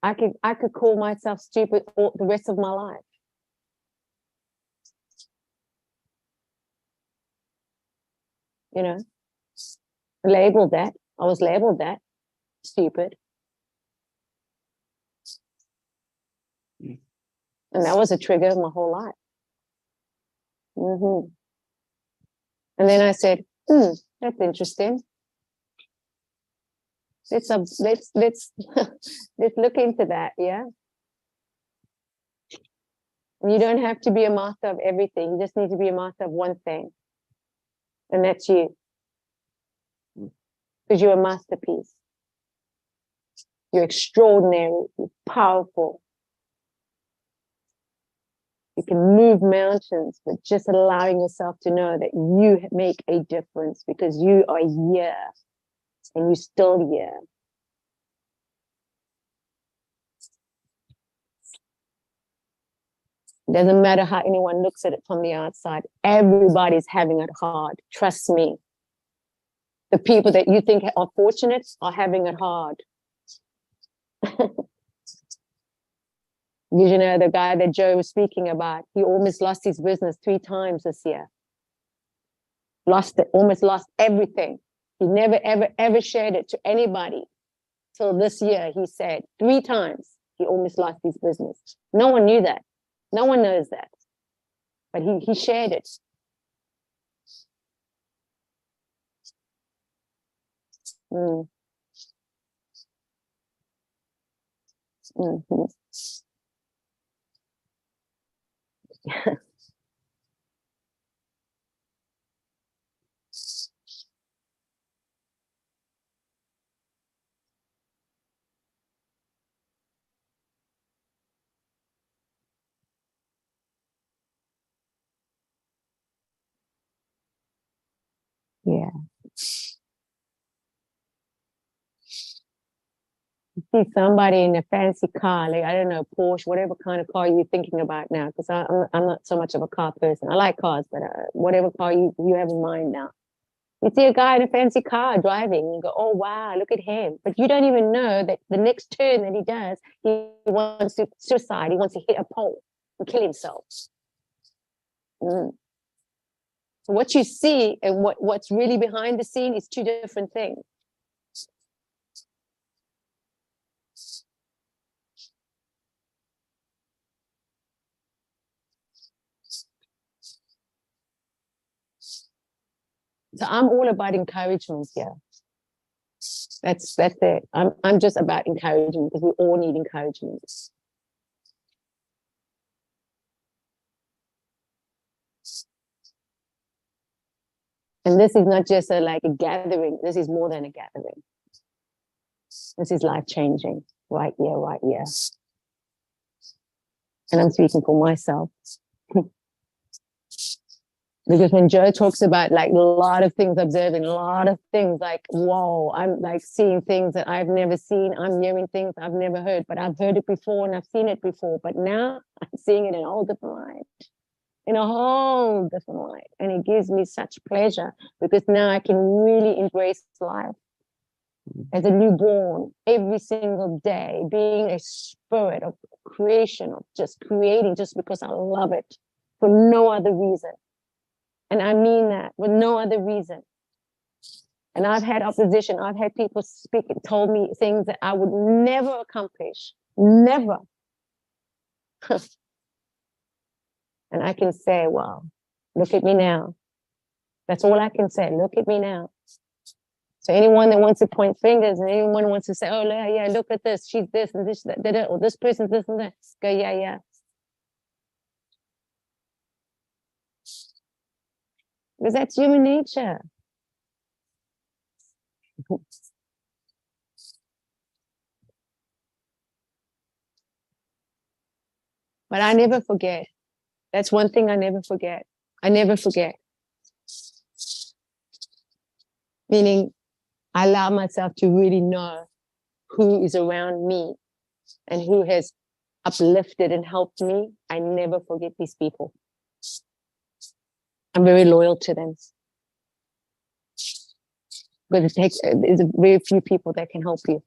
I could call myself stupid all the rest of my life. You know, labeled that. I was labeled that stupid.
Mm.
And that was a trigger my whole life. Hmm. And then I said, that's interesting. Let's let's look into that, yeah. You don't have to be a master of everything. You just need to be a master of one thing. And that's you. Because you're a masterpiece. You're extraordinary. You're powerful. You can move mountains, but just allowing yourself to know that you make a difference because you are here and you're still here. It doesn't matter how anyone looks at it from the outside. Everybody's having it hard. Trust me. The people that you think are fortunate are having it hard. You know, the guy that Joe was speaking about, he almost lost his business 3 times this year. Lost it, almost lost everything. He never, ever, ever shared it to anybody. Till this year, he said 3 times he almost lost his business. No one knew that. No one knows that. But he shared it. Mm. Mm-hmm. Yeah. See somebody in a fancy car, like I don't know, Porsche, whatever kind of car you're thinking about now, because I'm not so much of a car person. I like cars, but whatever car you have in mind now. You see a guy in a fancy car driving, and you go, oh wow, look at him. But you don't even know that the next turn that he does, he wants to suicide. He wants to hit a pole and kill himself. Mm. So what you see and what's really behind the scene is 2 different things. So I'm all about encouragement here. That's it. I'm just about encouragement because we all need encouragement. And this is not just like a gathering. This is more than a gathering. This is life changing. Right here, right here. And I'm speaking for myself. Because when Joe talks about like a lot of things, observing a lot of things, like, whoa, I'm like seeing things that I've never seen. I'm hearing things I've never heard, but I've heard it before and I've seen it before. But now I'm seeing it in a whole different light, in a whole different light. And it gives me such pleasure because now I can really embrace life as a newborn every single day, being a spirit of creation, of just creating just because I love it for no other reason. And I mean that with no other reason. And I've had opposition. I've had people speak, told me things that I would never accomplish. Never. And I can say, well, look at me now. That's all I can say. Look at me now. So anyone that wants to point fingers and anyone wants to say, oh, yeah, look at this. She's this and this, that, or this person's this and that. Go, yeah. Because that's human nature. But I never forget. That's one thing I never forget. I never forget. Meaning, I allow myself to really know who is around me and who has uplifted and helped me. I never forget these people. I'm very loyal to them. But there's very few people that can help you.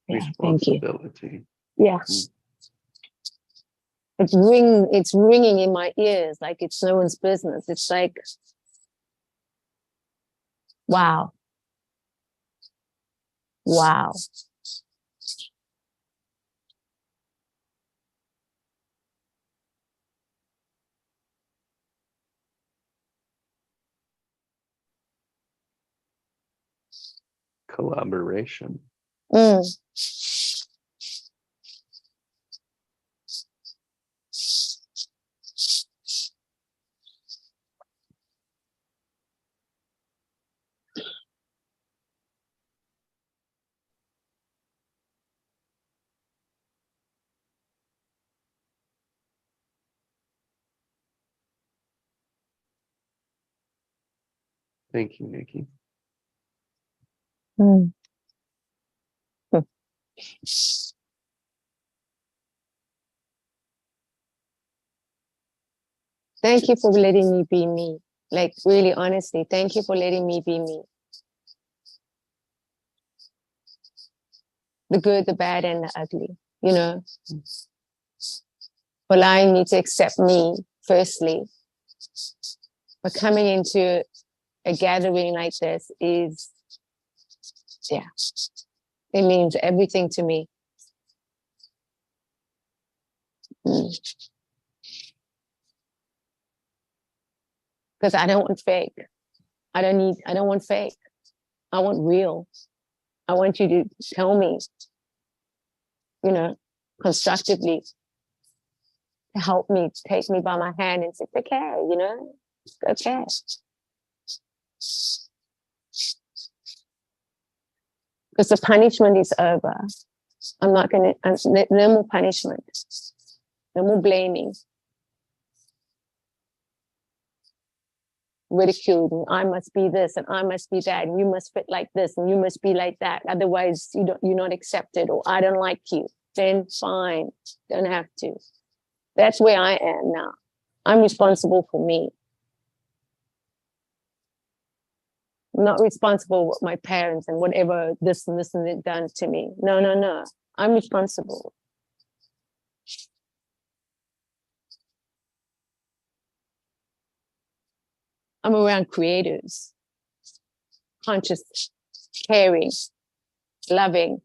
Yeah, thank you.
Responsibility.
Yeah. It's ringing in my ears like it's no one's business. It's like, wow. Wow.
Collaboration.
Mm.
Thank you, Nikki.
Mm. Thank you for letting me be me. Like, really, honestly, thank you for letting me be me. The good, the bad, and the ugly, you know, for allowing me to accept me, firstly. But coming into a gathering like this is, yeah, it means everything to me. Because I don't want fake. I don't want fake. I want real. I want you to tell me, you know, constructively, to help me, to take me by my hand and say, okay, you know, okay. Because the punishment is over. I'm not going to, no more punishment, no more blaming, ridiculed. I must be this and I must be that, and you must fit like this and you must be like that. Otherwise, you're not accepted, or I don't like you. Then fine, don't have to. That's where I am now. I'm responsible for me. I'm not responsible for what my parents and whatever this and this and that done to me. No, no, no. I'm responsible. I'm around creators, conscious, caring, loving,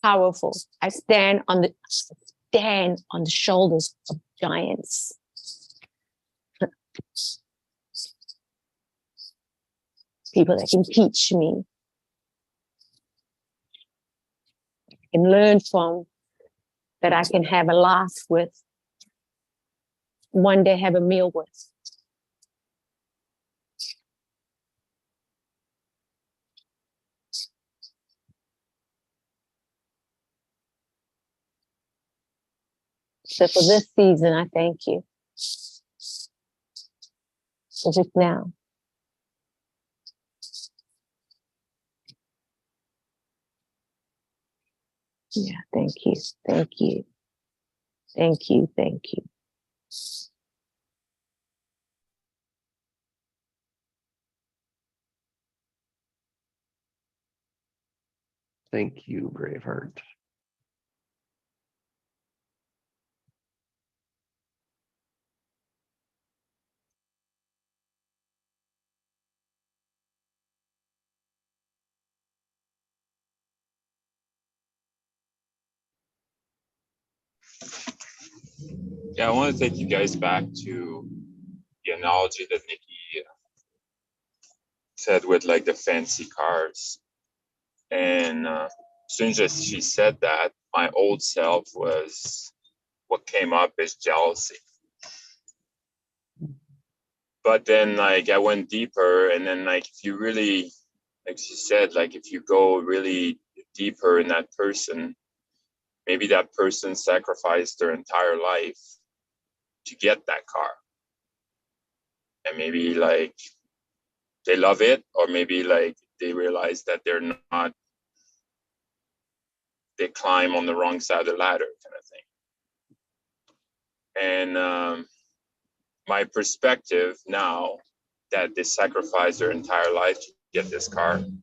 powerful. I stand on the shoulders of giants. People that can teach me, can learn from, that I can have a laugh with, one day have a meal with. So for this season, I thank you. For just now. Yeah, thank you. Thank you. Thank you. Thank you.
Thank you, Braveheart.
Yeah, I want to take you guys back to the analogy that Nikki said with like the fancy cars. And as soon as she said that, my old self was, what came up is jealousy. But then like I went deeper, and then like if you really, like she said, like if you go really deeper in that person, maybe that person sacrificed their entire life to get that car. And maybe like they love it, or maybe like they realize that they're not, they climb on the wrong side of the ladder kind of thing. And my perspective now that they sacrificed their entire life to get this car, and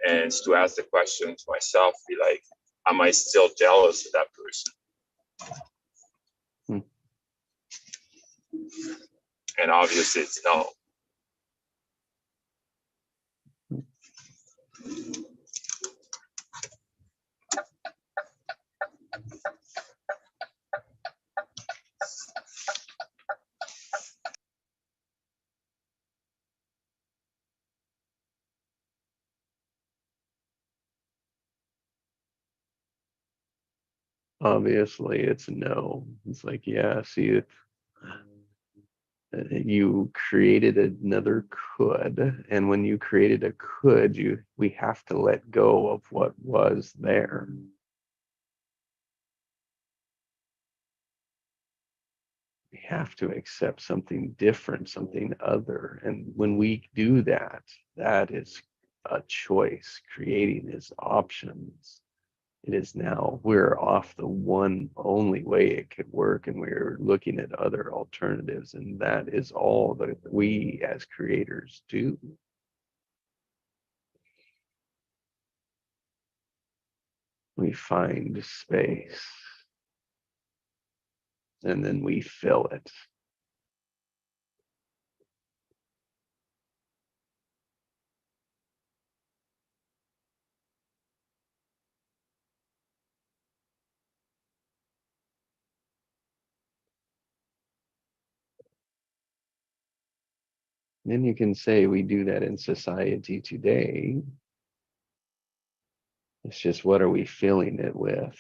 it's to ask the question to myself, be like, am I still jealous of that person? And obviously it's no.
Obviously, it's no. It's like, yeah, see, if you created another could, and when you created a could, we have to let go of what was there. We have to accept something different, something other. And when we do that, that is a choice. Creating is options. It is now, we're off the one only way it could work, and we're looking at other alternatives. And that is all that we as creators do. We find space, and then we fill it. Then you can say we do that in society today. It's just, what are we filling it with?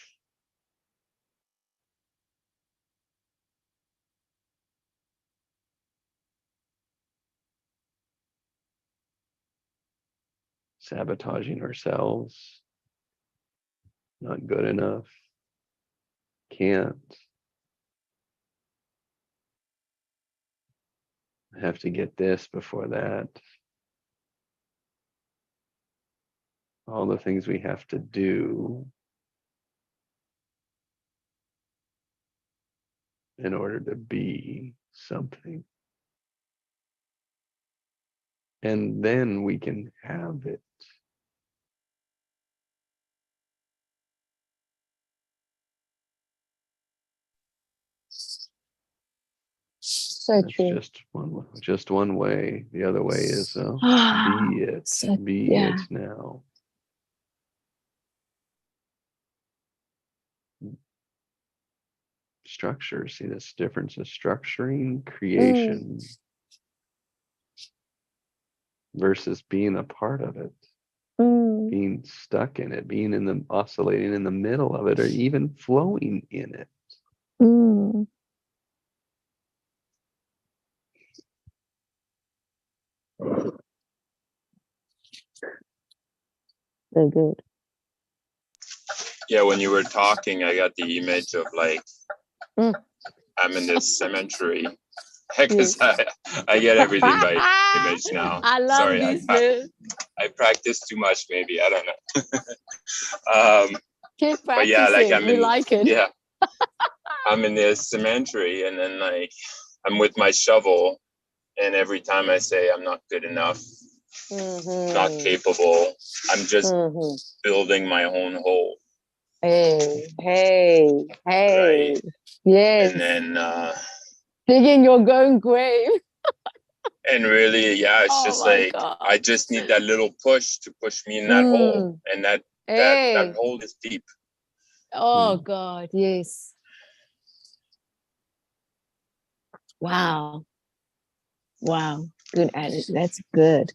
Sabotaging ourselves, not good enough, can't, have to get this before that. All the things we have to do in order to be something. And then we can have it.
So
That's
true.
just one way. The other way is be it,
So,
be
yeah.
it now. Structure. See this difference of structuring creation versus being a part of it, being stuck in it, being in the oscillating in the middle of it, or even flowing in it.
Very good.
Yeah, when you were talking, I got the image of like, I'm in this cemetery. Because I get everything by image now.
I love
Sorry,
this, man.
I practice too much, maybe. I don't know.
Keep practicing.
But yeah, like
we like it.
Yeah, I'm in this cemetery, and then like I'm with my shovel, and every time I say I'm not good enough, not capable, I'm just building my own hole.
Hey.
Right?
Yes.
And then
digging your own grave.
and really, yeah, it's just like
God.
I just need that little push to push me in that hole, and that hole is deep.
Oh God, yes. Wow. Wow. Good attitude. That's good.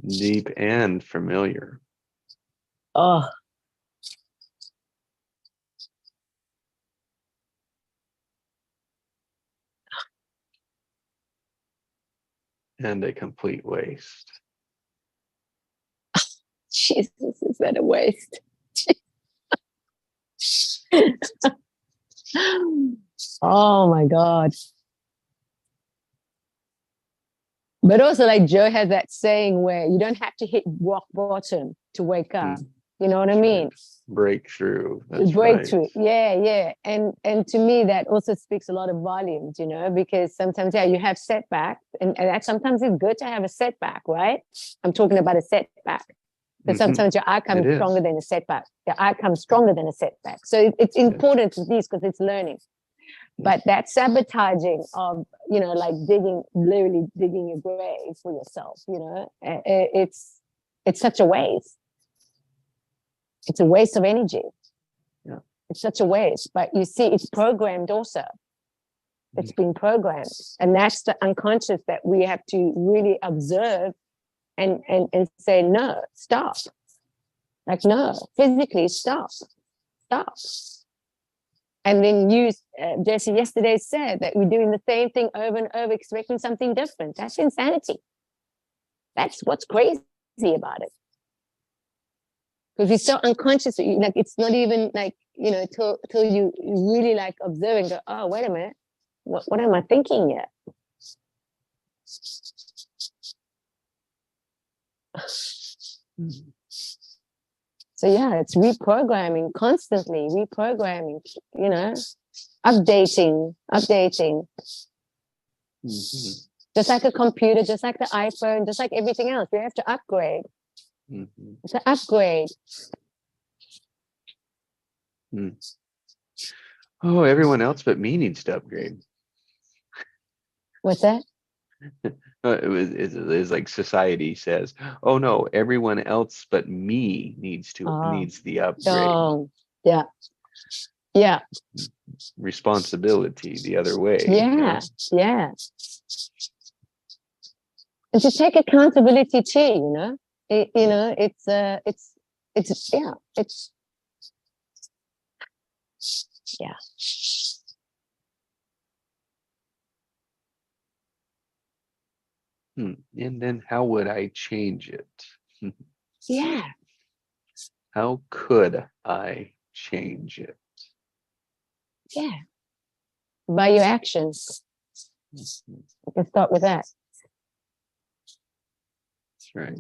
Deep and familiar.
Oh,
And a complete waste.
Jesus, is that a waste? Oh my God. But also, like Joe has that saying where you don't have to hit rock bottom to wake up. You know what I mean?
Breakthrough. That's
Breakthrough.
right.
Yeah. And to me, that also speaks a lot of volumes, you know, because sometimes, yeah, you have setbacks, and that sometimes it's good to have a setback, right? I'm talking about a setback. Because sometimes your outcome
It
is
is.
stronger than a setback. Your outcome is stronger than a setback. So it's important to these because it's learning. But that sabotaging of, you know, like literally digging a grave for yourself, you know, it's such a waste. It's a waste of energy.
Yeah.
It's such a waste. But you see, it's programmed also. It's been programmed. And that's the unconscious that we have to really observe and say, no, stop. Like, no, physically stop. And then Jesse yesterday said that we're doing the same thing over and over, expecting something different. That's insanity. That's what's crazy about it. Because we're so unconscious, like it's not even like, you know, till you really like observe and go, oh, wait a minute, what am I thinking yet? So yeah, it's reprogramming, constantly reprogramming, you know, updating. Just like a computer, just like the iPhone, just like everything else, we have to upgrade. It's an upgrade.
Oh, everyone else but me needs to upgrade.
What's that?
It's like society says, oh no, everyone else but me needs the upgrade.
Oh, yeah.
Responsibility the other way.
Yeah. And to take accountability too, you know, yeah.
And then how would I change it?
Yeah.
How could I change it?
Yeah. By your actions. You can start with that.
That's right.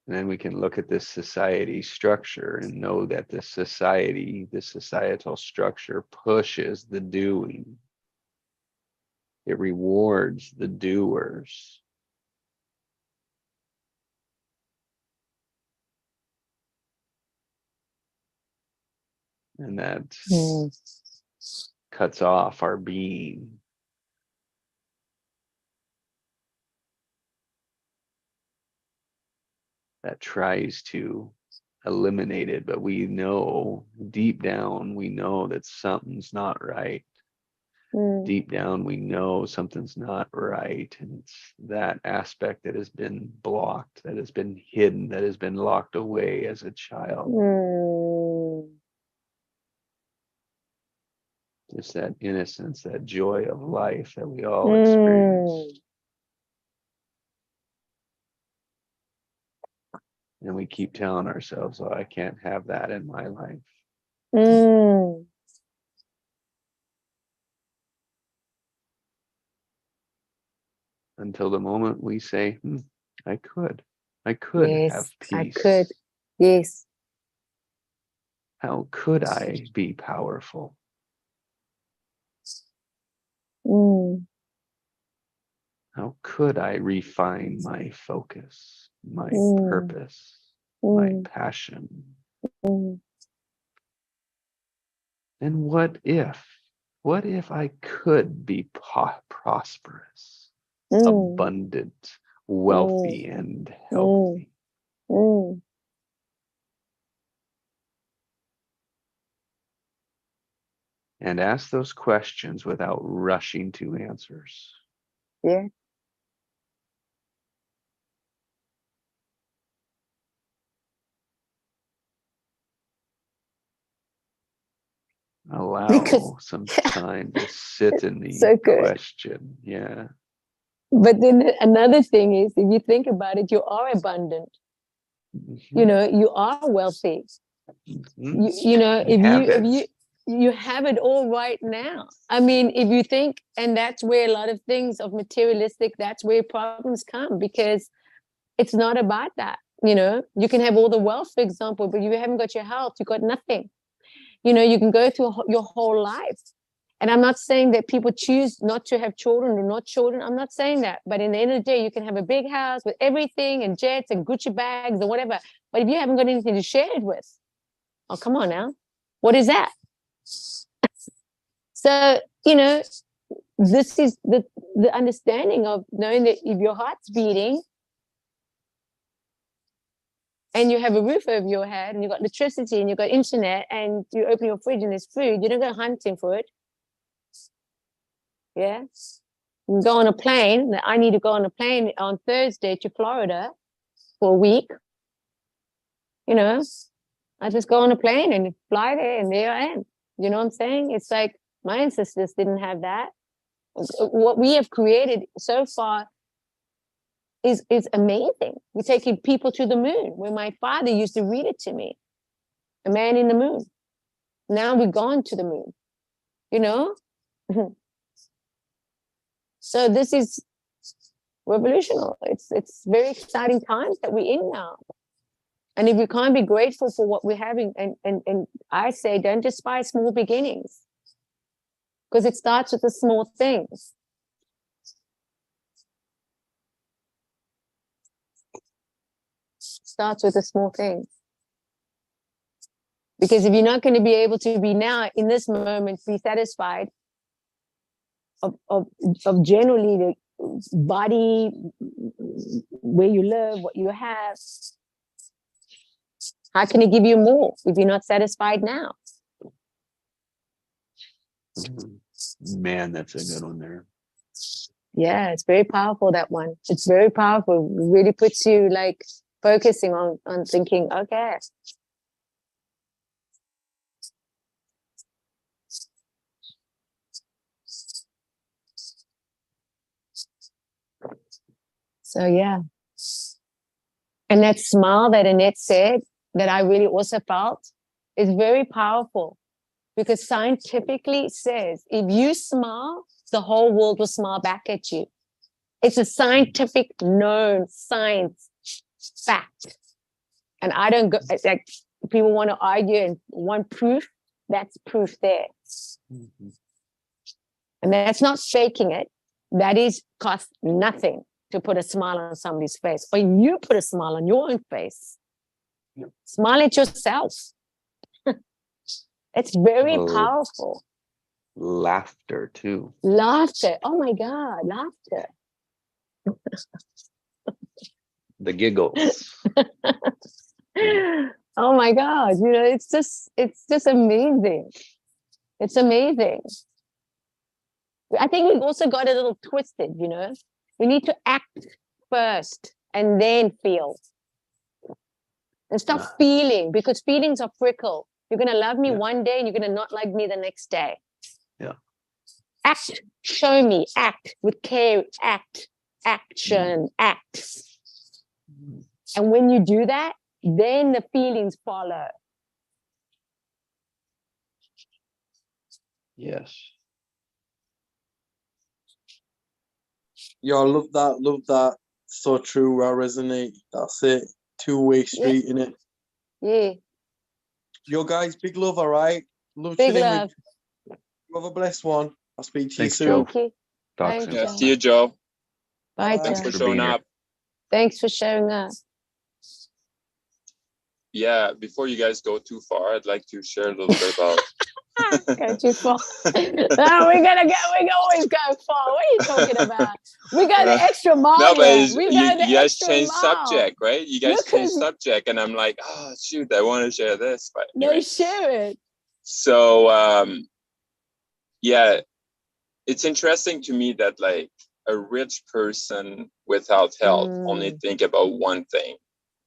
And then we can look at this society structure and know that this societal structure pushes the doing. It rewards the doers. And that cuts off our being. That tries to eliminate it, but we know deep down, we know that something's not right. Deep down, we know something's not right. And it's that aspect that has been blocked, that has been hidden, that has been locked away as a child. Just that innocence, that joy of life that we all experience. And we keep telling ourselves, oh, I can't have that in my life. Until the moment we say, I could
Yes,
have peace.
I could. Yes.
How could I be powerful? How could I refine my focus, my purpose, my passion? And what if I could be prosperous, abundant, wealthy and
Mm.
healthy.
Mm.
And ask those questions without rushing to answers.
Yeah.
Allow
Because
some time to sit in the
so good.
question. Yeah.
But then another thing is, if you think about it, you are abundant. You know, you are wealthy.
Mhm.
You know,
We have
if
it.
you have it all right now. I mean, if you think, and that's where a lot of things of materialistic, that's where problems come, because it's not about that. You know, you can have all the wealth, for example, but you haven't got your health, you got nothing. You know, you can go through your whole life. And I'm not saying that people choose not to have children or not children. I'm not saying that. But in the end of the day, you can have a big house with everything and jets and Gucci bags and whatever. But if you haven't got anything to share it with, oh, come on now. What is that? So, you know, this is the understanding of knowing that if your heart's beating and you have a roof over your head and you've got electricity and you've got internet and you open your fridge and there's food, you don't go hunting for it. Yeah. You go on a plane. I need to go on a plane on Thursday to Florida for a week. You know, I just go on a plane and fly there and there I am. You know what I'm saying? It's like my ancestors didn't have that. What we have created so far is amazing. We're taking people to the moon, where my father used to read it to me, A Man in the Moon. Now we've gone to the moon, you know? So this is revolutionary. It's very exciting times that we're in now. And if we can't be grateful for what we're having, and I say, don't despise small beginnings, because it starts with the small things. Starts with the small things. Because if you're not going to be able to be now in this moment, be satisfied of generally the body, where you live, what you have, how can it give you more if you're not satisfied now?
Man, that's a good one there.
Yeah, it's very powerful, that one. It's very powerful. It really puts you like focusing on thinking, okay. So yeah. And that smile that Annette said that I really also felt is very powerful, because scientifically says if you smile, the whole world will smile back at you. It's a scientific known science fact. And I don't go, like, people want to argue and want proof, that's proof there.
Mhm.
And that's not faking it. That is cost nothing to put a smile on somebody's face, or you put a smile on your own face.
Yep.
Smile at yourself. It's very
Oh.
powerful.
Laughter too.
Laughter. Oh my God, laughter.
The giggles.
Oh my God, you know, it's just amazing. It's amazing. I think we've also got a little twisted, you know. We need to act first and then feel. And stop feeling, because feelings are fickle. You're going to love me one day and you're going to not like me the next day.
Yeah.
Act, show me, act with care, act, action, act. And when you do that, then the feelings follow.
Yes.
Yeah, I love that. Love that. So true. I resonate. That's it. Two-way street, innit?
Yeah.
Yo, guys, big love, all right? Love
Big
chilling
love.
with you. Have a blessed one. I'll speak to
Thanks,
you
Joe.
soon.
Thank you.
Talk
Thanks,
soon.
Yeah,
Joe.
see you, Joe.
Bye,
Thanks
Joe.
for
for
showing
being here.
up.
Thanks for showing up.
Yeah, before you guys go too far, I'd like to share a little bit about
Go too far. No, we always go far. What are you talking about? We go the extra mile.
No, but
We
you,
go the
you guys
extra
changed
mile.
subject, right? You guys
Look
changed
who's-
subject, and I'm like, oh shoot, I want to share this, but
No,
anyway.
share it.
So yeah, it's interesting to me that like a rich person without health only think about one thing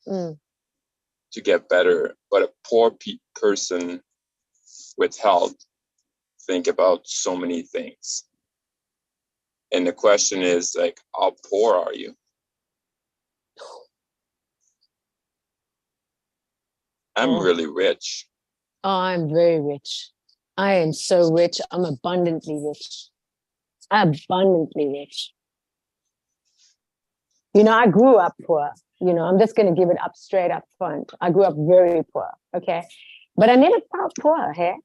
to get better, but a poor person with health think about so many things. And the question is like, how poor are you? I'm really rich.
Oh, I'm very rich. I am so rich. I'm abundantly rich. Abundantly rich. You know, I grew up poor. You know, I'm just going to give it up straight up front. I grew up very poor. Okay. But I never felt poor, hey?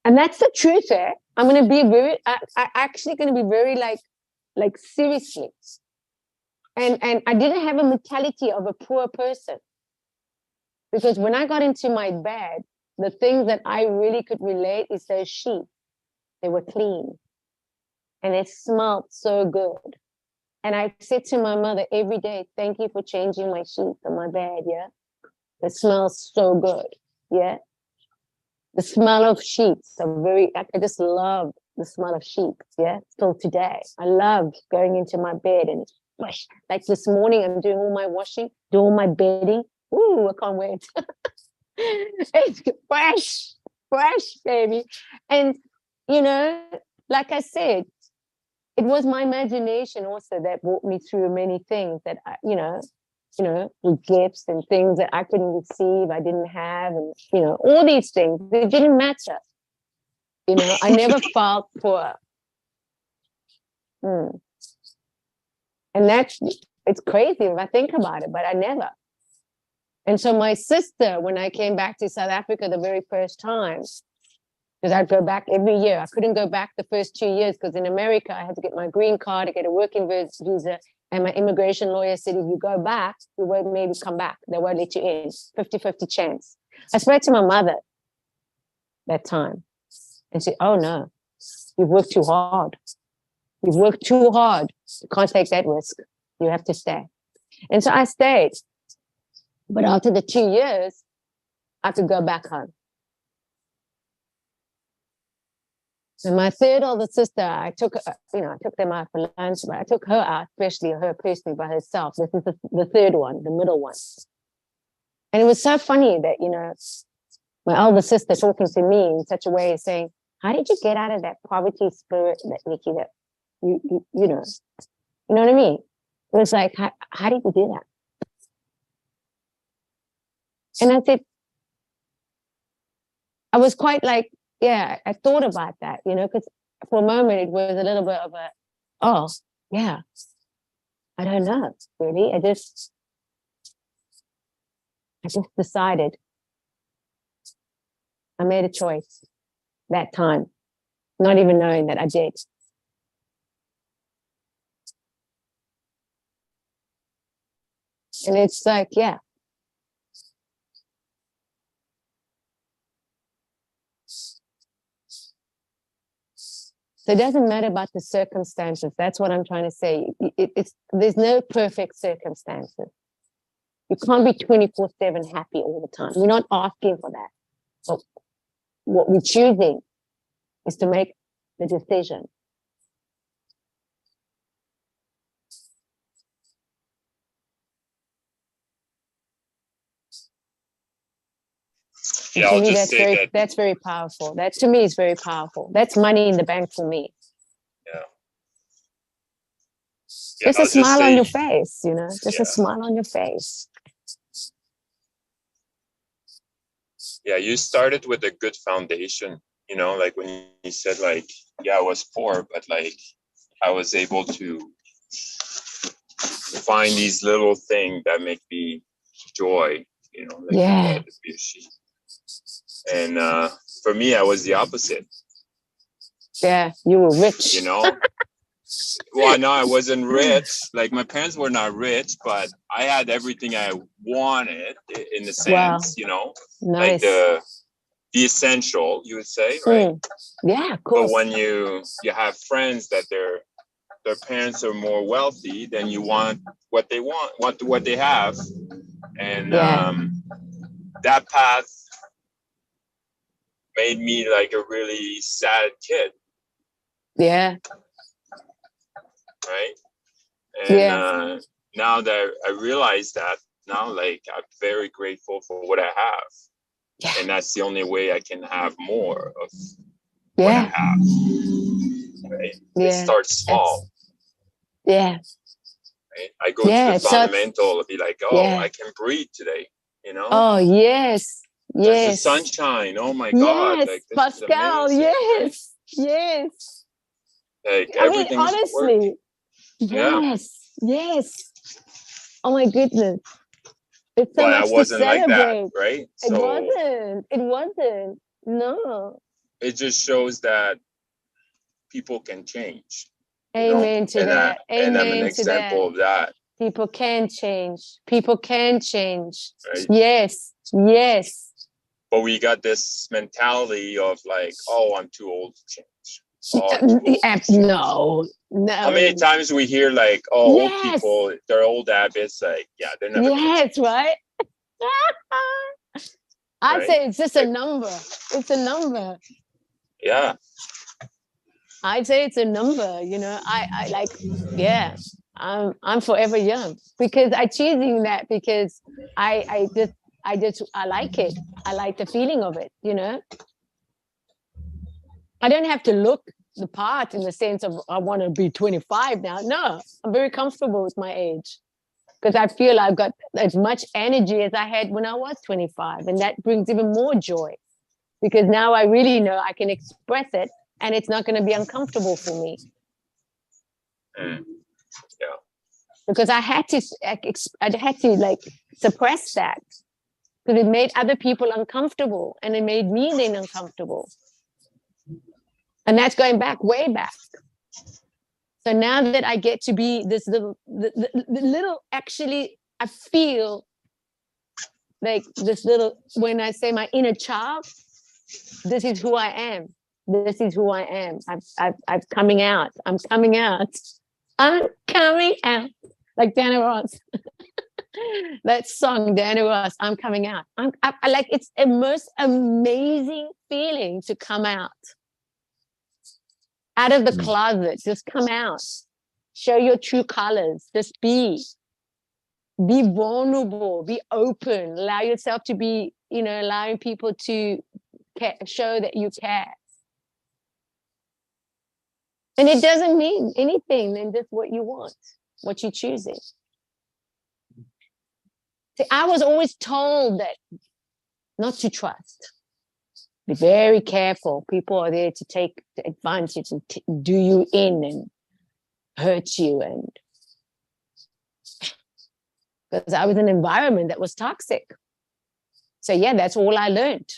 And that's the truth, eh? I'm going to be I actually going to be very like seriously. And I didn't have a mentality of a poor person. Because when I got into my bed, the things that I really could relate is those sheets. They were clean and they smelled so good. And I said to my mother every day, thank you for changing my sheets on my bed, yeah? It smells so good, yeah? The smell of sheets I just love the smell of sheets, yeah? Still today. I love going into my bed and it's fresh. Like this morning, I'm doing all my washing, doing all my bedding. Ooh, I can't wait. It's fresh, baby. And, you know, like I said, it was my imagination also that brought me through many things that, with gifts and things that I couldn't receive, I didn't have, and, all these things, they didn't matter. I never felt poor. And it's crazy if I think about it, but I never. And so my sister, when I came back to South Africa the very first time, because I'd go back every year. I couldn't go back the first 2 years because in America, I had to get my green card, to get a working visa. And my immigration lawyer said, if you go back, you won't maybe come back. They won't let you in. 50-50 chance. I spoke to my mother that time and said, oh no, you've worked too hard. You've worked too hard. You can't take that risk. You have to stay. And so I stayed. But after the 2 years, I had to go back home. And my third older sister, I took them out for lunch, but I took her out, especially her personally by herself. This is the third one, the middle one. And it was so funny that, my older sister talking to me in such a way saying, how did you get out of that poverty spirit that Nikki, that you know what I mean? It was like, how did you do that? And I said, I was quite like, yeah, I thought about that, because for a moment it was a little bit of oh, yeah, I don't know, really. I just decided. I made a choice that time, not even knowing that I did. And it's like, yeah. So it doesn't matter about the circumstances. That's what I'm trying to say. There's no perfect circumstances. You can't be 24/7 happy all the time. We're not asking for that. So what we're choosing is to make the decision.
Yeah,
to
I'll
me,
just say that.
that's very powerful. That to me is very powerful. That's money in the bank for me.
Yeah.
Just a smile on your face, just a
Yeah.
smile on your face.
Yeah, you started with a good foundation, like when you said like, yeah, I was poor, but like I was able to find these little things that make me joy, like
Yeah.
the beauty. And for me, I was the opposite.
Yeah, you were rich.
Well, no, I wasn't rich. Like my parents were not rich, but I had everything I wanted in a sense,
Wow.
like
Nice.
the essential, you would say, right?
Yeah, of
But
course.
when you have friends that their parents are more wealthy, then you want what they want what they have, and that path made me like a really sad kid,
Yeah.
right?
Yeah.
And now that I realize that now, like, I'm very grateful for what I have,
Yeah.
and that's the only way I can have more of what I
Yeah.
have. Right? It
Yeah.
starts small.
Yeah.
Right? I go to
Yeah.
the
It starts.
fundamental and be like, oh,
Yeah.
I can breathe today. You know,
Oh yes.
there's the
Yes.
sunshine. Oh my God!
Yes,
Like, this is
Pascal.
amazing. Right?
Yes. Yes.
Like,
I mean,
everything is
honestly.
working. Yeah.
Yes. Yes. Oh my goodness. It's so
But I
much to
wasn't like that,
celebrate.
right?
It
So
wasn't. It wasn't. No.
it just shows that people can change. You know,
Amen to that.
and I'm an
Amen to that.
example of that.
People can change. People can change.
Right?
Yes. Yes.
But we got this mentality of like, oh, I'm too old to change. Oh, I'm too old to change.
No. No.
How many times we hear like, oh,
Yes.
old people, their old habits, like, yeah, they're never gonna
Yes,
change.
right? I'd
Right?
say it's just a number. It's a number.
Yeah.
I'd say it's a number, you know. I like, yeah. I'm forever young because I choosing that because I like it. I like the feeling of it, you know. I don't have to look the part in the sense of I want to be 25 now. No, I'm very comfortable with my age because I feel I've got as much energy as I had when I was 25, and that brings even more joy because now I really know I can express it and it's not going to be uncomfortable for me.
Mm. Yeah.
Because I had to like suppress that because it made other people uncomfortable and it made me then uncomfortable. And that's going back, way back. So now that I get to be this little, the little, actually, I feel like this little, when I say my inner child, this is who I am. This is who I am. I'm coming out. I'm coming out. I'm coming out. Like Dana Ross. That song, Dana Ross, I'm coming out. I like, it's a most amazing feeling to come out of the closet. Just come out. Show your true colors. Just be vulnerable, be open, allow yourself to be, you know, allowing people to show that you care. And it doesn't mean anything than just what you want, what you're choosing. See, I was always told that not to trust. Be very careful. People are there to take advantage and do you in and hurt you. And because I was in an environment that was toxic. So yeah, that's all I learned.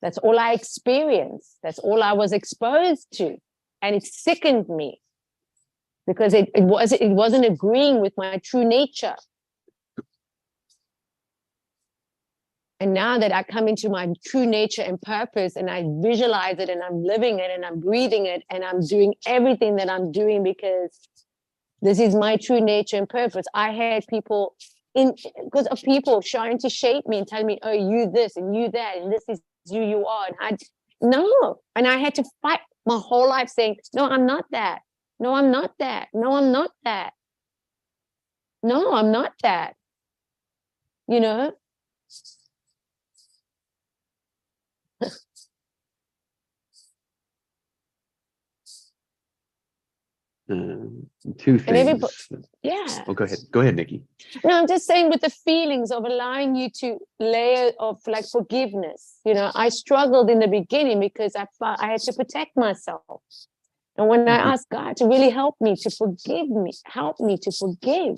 That's all I experienced. That's all I was exposed to. And it sickened me because it wasn't agreeing with my true nature. And now that I come into my true nature and purpose and I visualize it and I'm living it and I'm breathing it and I'm doing everything that I'm doing because this is my true nature and purpose. I had people because of people trying to shape me and tell me, oh, you this and you that, and this is who you are. And and I had to fight my whole life saying, no, I'm not that. No, I'm not that. No, I'm not that. No, I'm not that. You know?
Two things.
Yeah.
Oh, go ahead, Nikki.
No, I'm just saying with the feelings of allowing you to layer of like forgiveness. You know, I struggled in the beginning because I had to protect myself. And when I asked God to really help me to forgive me, help me to forgive,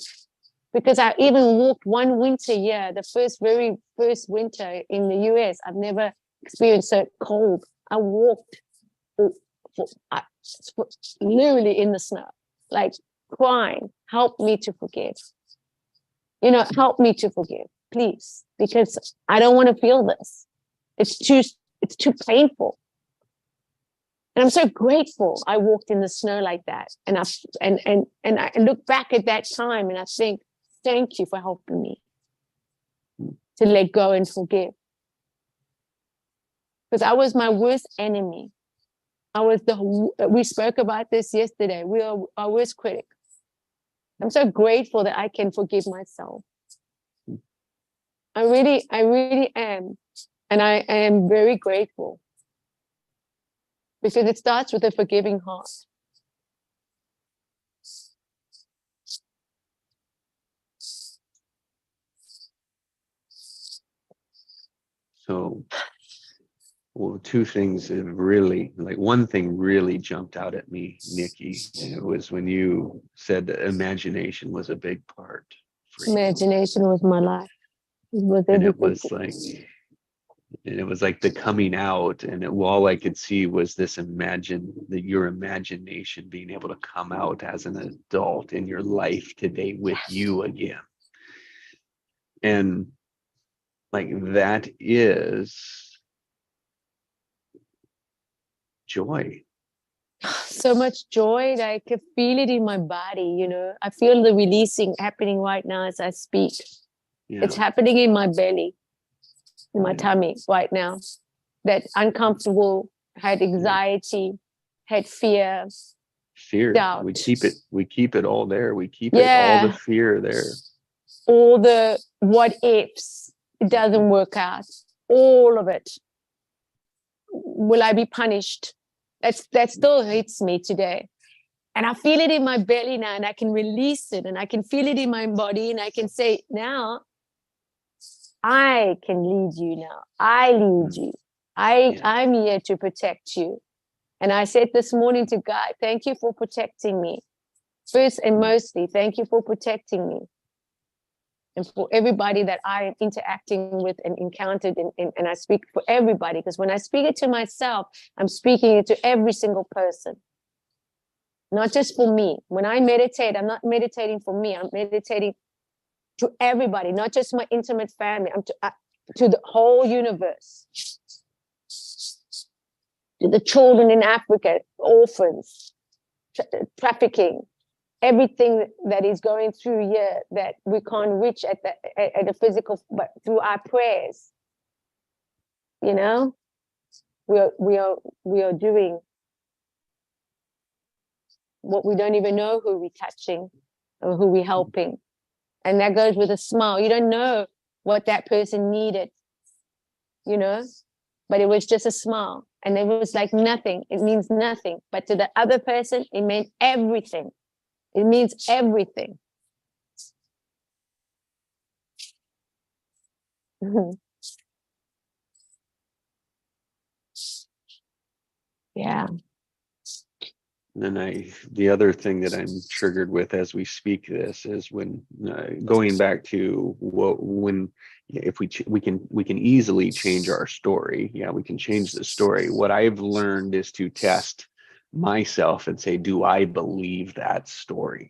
because I even walked one winter year, the very first winter in the US, I've never experienced so cold. I walked literally in the snow, like crying, help me to forgive. You know, help me to forgive, please, because I don't want to feel this. It's it's too painful. And I'm so grateful I walked in the snow like that. And I look back at that time and I think, thank you for helping me to let go and forgive. Because I was my worst enemy. We spoke about this yesterday. We are our worst critic. I'm so grateful that I can forgive myself. I really am. And I am very grateful. Because it starts with a forgiving heart.
So, well, two things have really, like one thing really jumped out at me, Nikki, and it was when you said that imagination was a big part for you.
Imagination was my life. It was
And
everything.
it was like the coming out, and all I could see was this your imagination being able to come out as an adult in your life today with you again. And like that is joy.
So much joy that I could feel it in my body, you know. I feel the releasing happening right now as I speak.
Yeah.
It's happening in my belly, in my
Yeah.
tummy right now. That uncomfortable, had anxiety, had fear. Doubt.
We keep it all there. We keep it all the fear there.
All the what ifs. It doesn't work out. All of it. Will I be punished? That still hits me today. And I feel it in my belly now, and I can release it, and I can feel it in my body, and I can say, now I can lead you now. I lead you. I'm here to protect you. And I said this morning to God, thank you for protecting me. First and mostly, thank you for protecting me. And for everybody that I am interacting with and encountered, and I speak for everybody, because when I speak it to myself, I'm speaking it to every single person. Not just for me. When I meditate, I'm not meditating for me. I'm meditating to everybody, not just my intimate family. I'm to the whole universe. To the children in Africa, orphans, trafficking, everything that is going through here that we can't reach at the physical, but through our prayers, you know, we are doing what we don't even know who we're touching or who we're helping. And that goes with a smile. You don't know what that person needed, you know, but it was just a smile. And it was like nothing. It means nothing. But to the other person, it meant everything. It means everything. Yeah.
And then the other thing that I'm triggered with as we speak this is when going back to if we can easily change our story. Yeah, we can change the story. What I've learned is to test myself and say, do I believe that story?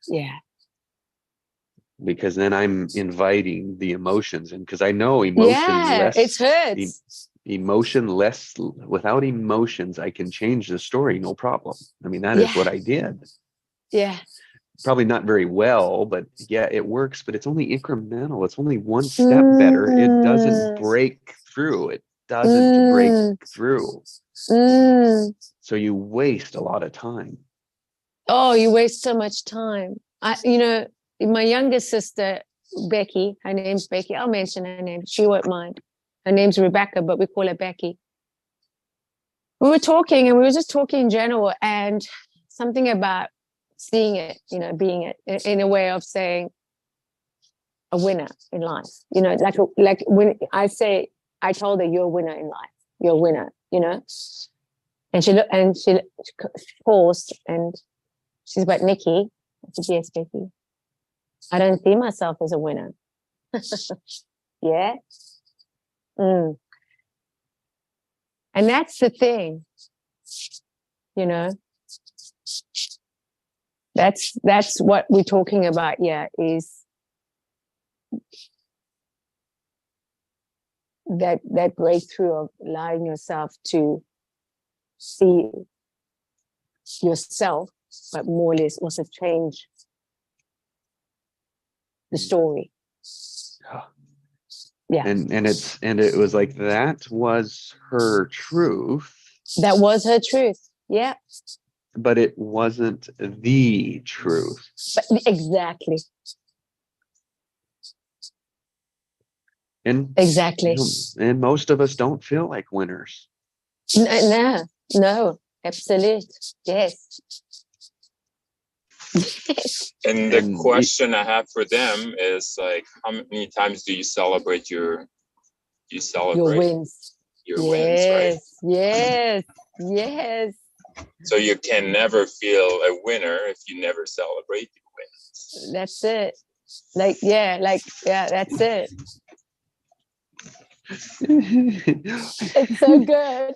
Yeah.
Because then I'm inviting the emotions, and because I know
it hurts.
Without emotions, I can change the story, no problem. I mean, that is what I did.
Yeah.
Probably not very well, but yeah, it works, but it's only incremental. It's only one step better. It doesn't break through. So you waste a lot of time.
Oh, you waste so much time. My youngest sister, Becky, her name's Becky. I'll mention her name. She won't mind. Her name's Rebecca, but we call her Becky. We were talking, and we were just talking in general, and something about seeing it, being it in a way of saying a winner in life. Like when I told her, you're a winner in life. You're a winner, And she looked, and she paused, and she's like, Nikki. I said, yes, Becky. I don't see myself as a winner. Yeah. And that's the thing, that's what we're talking about. Yeah. Is that breakthrough of allowing yourself to see yourself, but more or less also change the story. Yeah.
And it was like that was her truth.
That was her truth. Yeah.
But it wasn't the truth.
But exactly.
And
exactly.
And most of us don't feel like winners.
No, absolute. Yes.
And the question I have for them is like, how many times do you celebrate your
wins?
Your wins, right?
Yes. Yes.
So you can never feel a winner if you never celebrate your wins.
That's it. That's it. It's so good.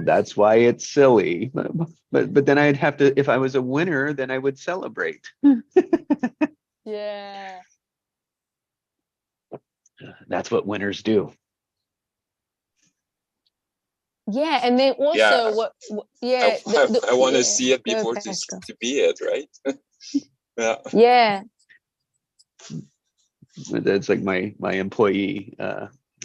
That's why it's silly. But then I'd have to, if I was a winner, then I would celebrate.
Yeah.
That's what winners do.
Yeah, and then also
I want to see it before to be it, right? Yeah.
Yeah.
That's like my employee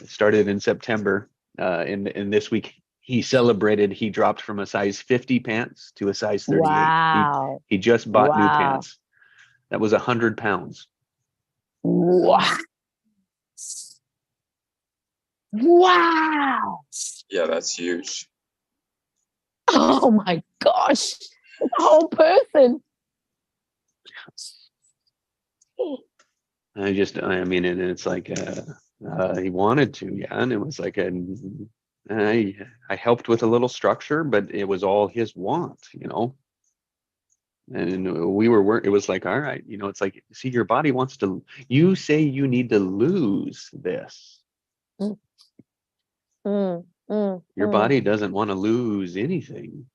started in September. And this week he celebrated. He dropped from a size 50 pants to a size 38.
Wow.
He just bought new pants. That was 100 pounds.
Wow. Wow.
Yeah, that's huge.
Oh my gosh. The whole person.
I mean, and it's like he wanted to, yeah, and it was like I helped with a little structure, but it was all his want, you know. And we were it was like, all right, you know, it's like, see, your body wants to. You say you need to lose this. Your body doesn't want to lose anything.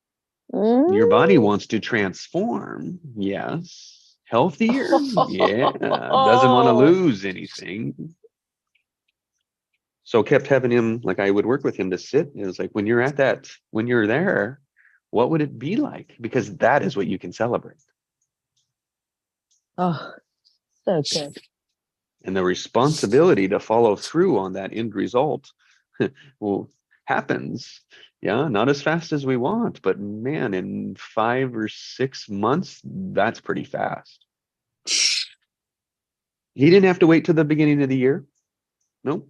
Your body wants to transform. Yes. Healthier. Yeah. Doesn't want to lose anything. So kept having him, like I would work with him to sit. It was like, when you're at that, when you're there, what would it be like? Because that is what you can celebrate.
Oh, so good.
And the responsibility to follow through on that end result well, happens. Yeah, not as fast as we want, but man, in 5 or 6 months, that's pretty fast. He didn't have to wait till the beginning of the year. Nope.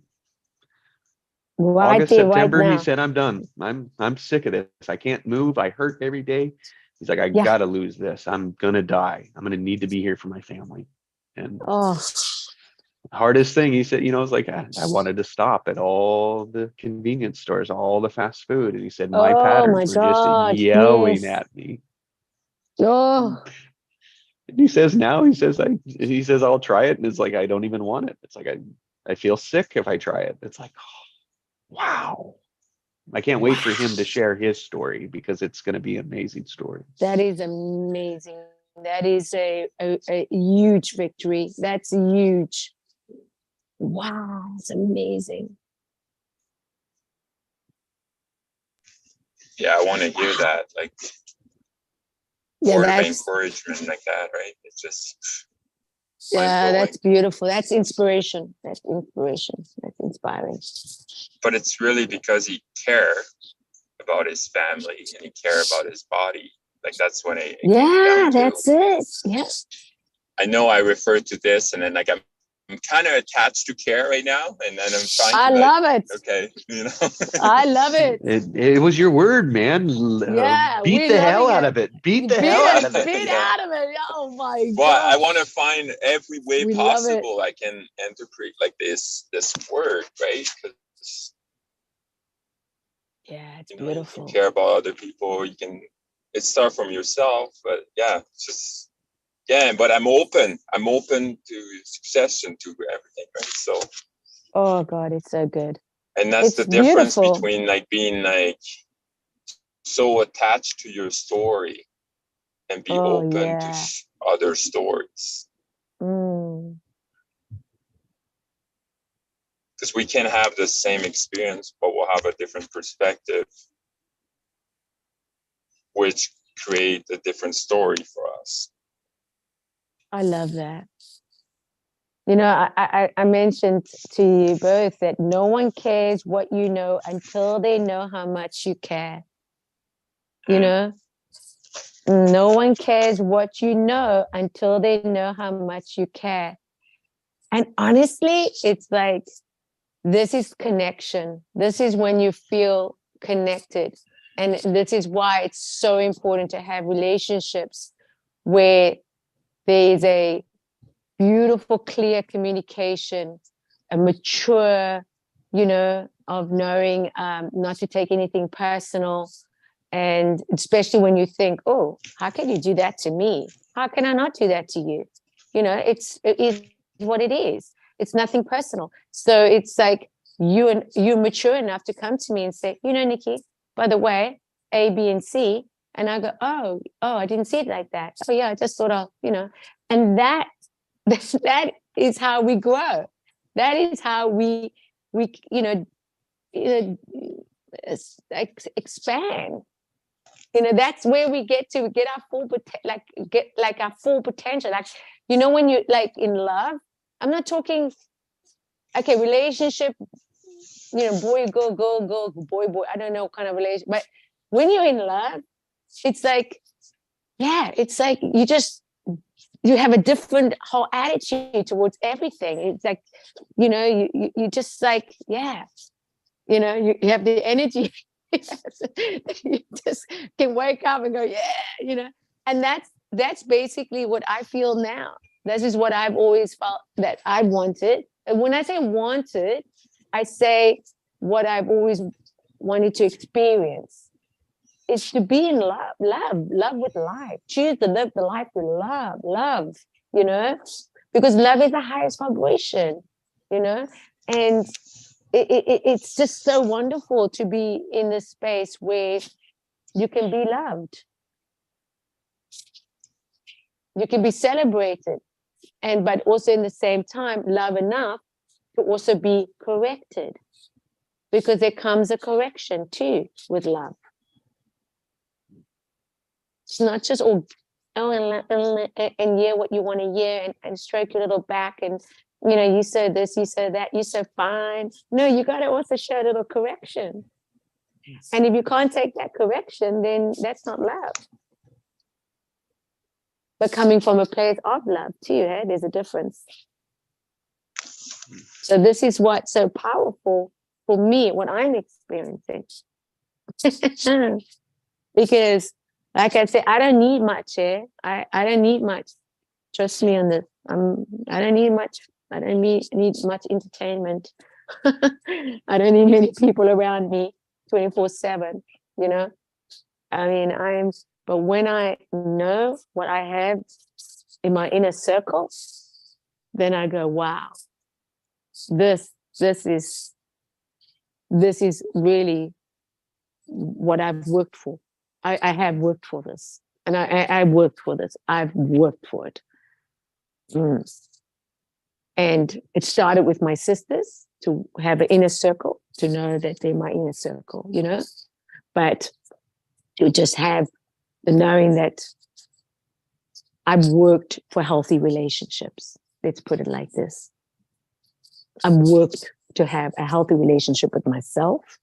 Right
August,
there,
September,
right now.
he said, I'm done. I'm sick of this. I can't move. I hurt every day. He's like, I
Yeah.
gotta lose this. I'm gonna die. I'm gonna need to be here for my family. And hardest thing, he said, you know, it's like I wanted to stop at all the convenience stores, all the fast food. And he said, my patterns were just yelling at me.
Oh.
And he says now, he says I'll try it. And it's like, I don't even want it. It's like I feel sick if I try it. It's like, oh, wow. I can't wait for him to share his story, because it's going to be an amazing story.
That is amazing. That is a huge victory. That's huge. Wow, it's amazing.
Yeah, I want to hear that. Like, word of encouragement like that, right? It's just
that's beautiful. That's inspiration. That's inspiration. That's inspiring.
But it's really because he cared about his family and he cared about his body. Like, that's when it
that's it. Yes.
I know I referred to this, and then like I'm kind of attached to care right now, and then I'm trying to.
I love it.
Okay, you know.
I love it.
It was your word, man.
Yeah,
beat the hell out of it. Beat the hell out of it.
Beat out of it. Oh my God.
Well, I want to find every way possible I can interpret like this word, right?
Yeah, it's beautiful.
You care about other people. You can. It start from yourself, but yeah, it's just. Yeah, but I'm open to succession, to everything, right? So.
Oh God, it's so good.
And that's the difference between like being like so attached to your story and be open to other stories. Because because we can have the same experience, but we'll have a different perspective, which create a different story for us.
I love that. You know, I mentioned to you both that no one cares what you know until they know how much you care. You know, no one cares what you know until they know how much you care. And honestly, it's like, this is connection. This is when you feel connected. And this is why it's so important to have relationships where there is a beautiful, clear communication, a mature, you know, of knowing not to take anything personal. And especially when you think, oh, how can you do that to me? How can I not do that to you? You know, it is what it is. It's nothing personal. So it's like you're mature enough to come to me and say, you know, Nikki, by the way, A, B, and C. And I go, oh, I didn't see it like that. Oh yeah, I just thought of, you know, and that is how we grow. That is how we expand. You know, that's where we get our full our full potential. Like, you know, when you like in love, I'm not talking, okay, relationship, you know, boy, girl, boy, I don't know what kind of relationship, but when you're in love, it's like, yeah, it's like you have a different whole attitude towards everything. It's like, you know, you just like, yeah, you know, you have the energy. You just can wake up and go, yeah, you know, and that's basically what I feel now. This is what I've always felt that I wanted. And when I say wanted, I say what I've always wanted to experience is to be in love with life. Choose to live the life with love, you know, because love is the highest vibration, you know, and it's just so wonderful to be in this space where you can be loved, you can be celebrated, but also in the same time love enough to also be corrected, because there comes a correction too with love. It's not just and hear what you want to hear and stroke your little back and, you know, you said this, you said that, you said fine. No, you got to also show a little correction. And if you can't take that correction, then that's not love. But coming from a place of love too, there's a difference. So this is what's so powerful for me, what I'm experiencing. Because, like I said, I don't need much, I don't need much. Trust me on this. I don't need much. I don't need much entertainment. I don't need many people around me 24/7, you know? I mean, but when I know what I have in my inner circle, then I go, wow, this is really what I've worked for. I have worked for this. And I worked for this. I've worked for it. And it started with my sisters to have an inner circle, to know that they're my inner circle, you know, but to just have the knowing that I've worked for healthy relationships. Let's put it like this. I've worked to have a healthy relationship with myself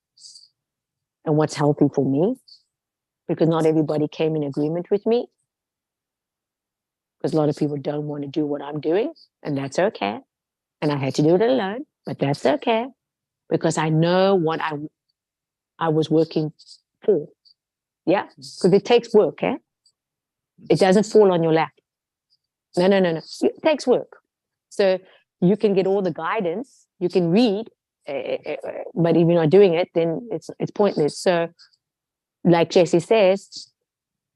and what's healthy for me, because not everybody came in agreement with me. Because a lot of people don't want to do what I'm doing, and that's okay. And I had to do it alone, but that's okay, because I know what I was working for. Yeah, because it takes work, It doesn't fall on your lap. No. It takes work. So you can get all the guidance, you can read, but if you're not doing it, then it's pointless. So, like Jesse says,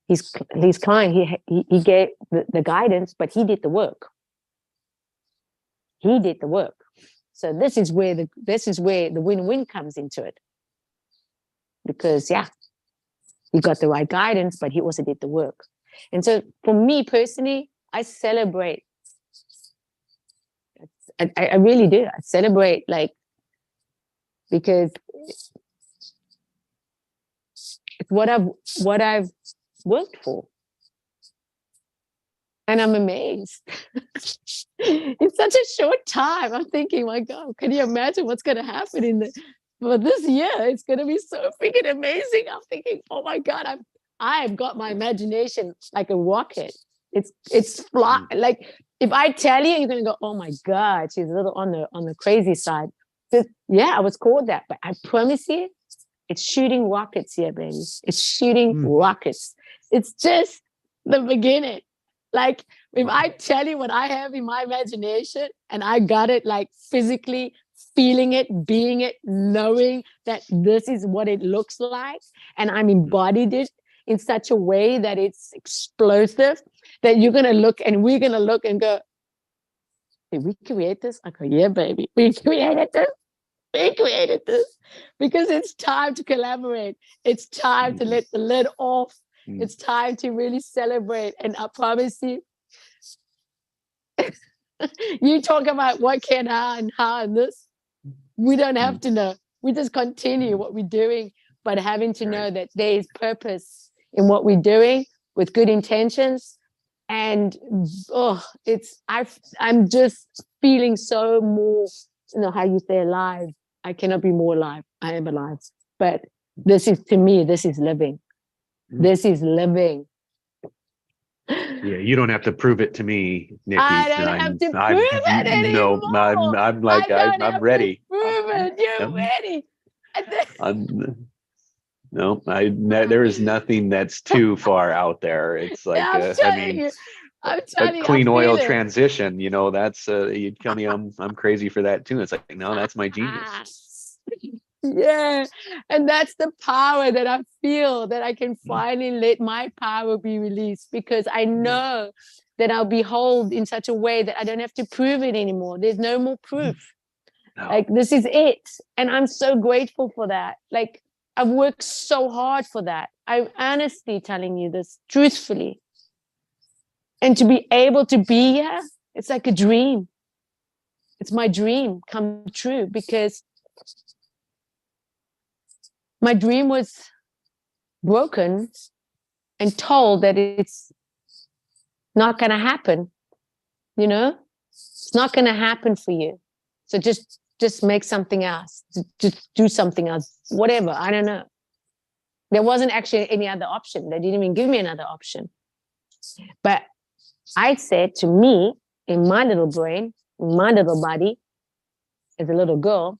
his client, he gave the guidance, but he did the work. He did the work. So this is where the win-win comes into it. Because he got the right guidance, but he also did the work. And so for me personally, I celebrate. I really do. I celebrate like because it's what I've worked for. And I'm amazed. In such a short time, I'm thinking, my God, can you imagine what's going to happen for this year? It's going to be so freaking amazing. I'm thinking, oh my God, I've got my imagination like a rocket. It's fly. Like if I tell you, you're going to go, oh my God, she's a little on the crazy side. Yeah, I was called that, but I promise you, it's shooting rockets here, baby. It's shooting rockets. It's just the beginning. Like if I tell you what I have in my imagination and I got it like physically feeling it, being it, knowing that this is what it looks like, and I'm embodied it in such a way that it's explosive, that you're going to look and we're going to look and go, did we create this? I go, yeah, baby, we created this. We created this because it's time to collaborate. It's time to let the lid off. It's time to really celebrate. And I promise you, you talk about what can, how, and this. We don't have to know. We just continue what we're doing, but having to know that there is purpose in what we're doing with good intentions. And I'm just feeling so more, how you say alive. I cannot be more alive. I am alive. But this is, to me, this is living. This is living.
Yeah, you don't have to prove it to me, Nikki.
I don't have to prove it anymore.
No, I'm like, I'm ready.
Prove it. You're ready.
There is nothing that's too far out there. It's like,
I'm telling you.
A clean oil transition, that's you tell me I'm crazy for that too. It's like, no, that's my genius.
Yeah, and that's the power that I feel, that I can finally let my power be released, because I know that I'll be held in such a way that I don't have to prove it anymore. There's no more proof. No. Like, this is it. And I'm so grateful for that. Like, I've worked so hard for that. I'm honestly telling you this truthfully. And to be able to be here, it's like a dream. It's my dream come true, because my dream was broken and told that it's not going to happen. It's not going to happen for you. So just make something else. Just do something else. Whatever. I don't know. There wasn't actually any other option. They didn't even give me another option. But I said to me, in my little brain, in my little body, as a little girl,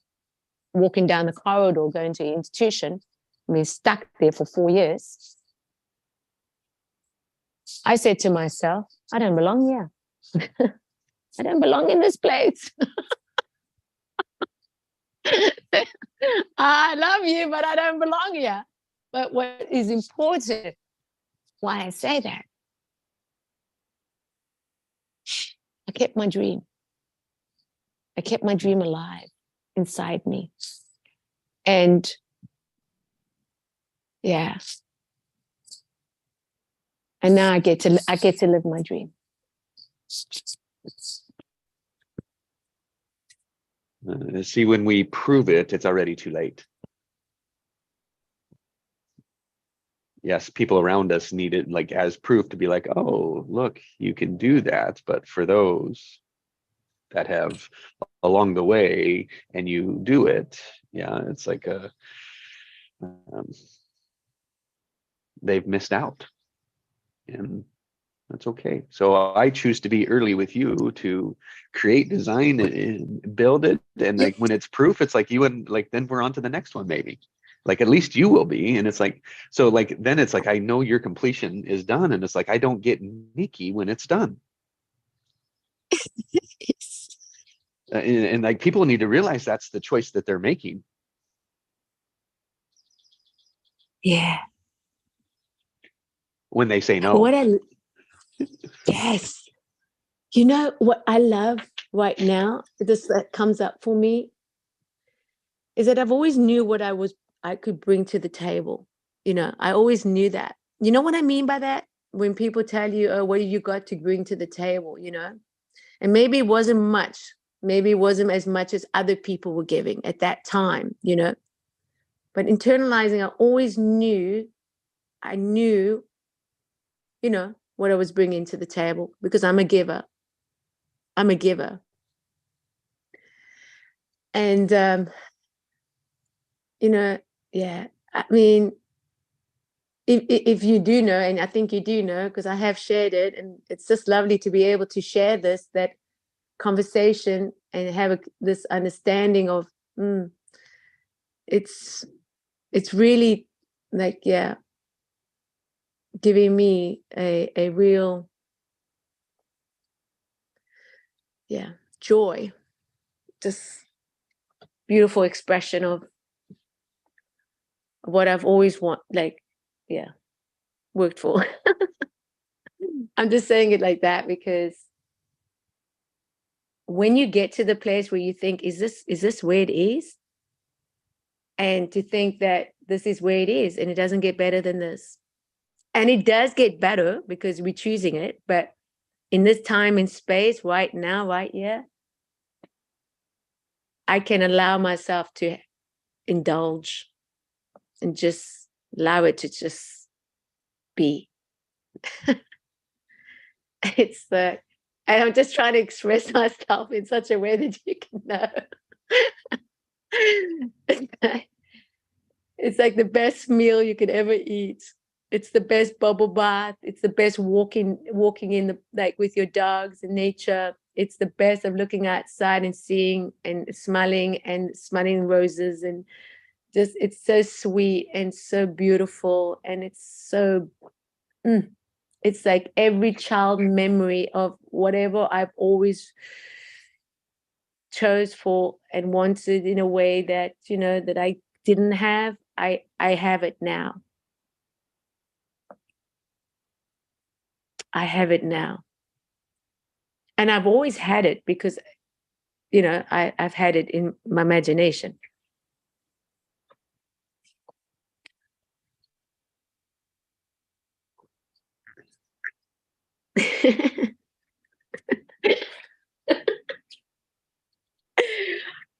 walking down the corridor, going to an institution, stuck there for 4 years. I said to myself, I don't belong here. I don't belong in this place. I love you, but I don't belong here. But what is important, why I say that, I kept my dream. I kept my dream alive inside me. And yeah. And now I get to live my dream.
See, when we prove it, it's already too late. Yes, people around us need it like as proof to be like, oh, look, you can do that. But for those that have along the way and you do it, yeah, it's like they've missed out, and that's okay. So I choose to be early with you to create, design, and build it. And like when it's proof, it's like you and like then we're on to the next one, maybe. Like at least you will be. And it's like, so like then it's like I know your completion is done. And it's like I don't get Nikki when it's done. And like people need to realize that's the choice that they're making.
Yeah.
When they say no.
Yes. You know what I love right now, that comes up for me, is that I've always knew what I could bring to the table. I always knew that. You know what I mean by that? When people tell you, oh, what you got to bring to the table, And maybe it wasn't much, Maybe it wasn't as much as other people were giving at that time, you know. But internalizing, I knew, you know, what I was bringing to the table, because I'm a giver. I'm a giver. And, you know, yeah, I mean, if you do know, and I think you do know, because I have shared it, and it's just lovely to be able to share this, that conversation, and have this understanding of, it's really like, yeah, giving me a real, yeah, joy, just beautiful expression of what I've always worked for. I'm just saying it like that because when you get to the place where you think, is this where it is? And to think that this is where it is and it doesn't get better than this. And it does get better because we're choosing it. But in this time and space, right now, right here, I can allow myself to indulge and just allow it to just be. It's and I'm just trying to express myself in such a way that you can know. It's like the best meal you could ever eat. It's the best bubble bath. It's the best walking in the, like, with your dogs in nature. It's the best of looking outside and seeing and smelling roses, and just, it's so sweet and so beautiful, and it's so it's like every child memory of whatever I've always chose for and wanted in a way that, you know, that I didn't have. I have it now. I have it now. And I've always had it because, you know, I've had it in my imagination.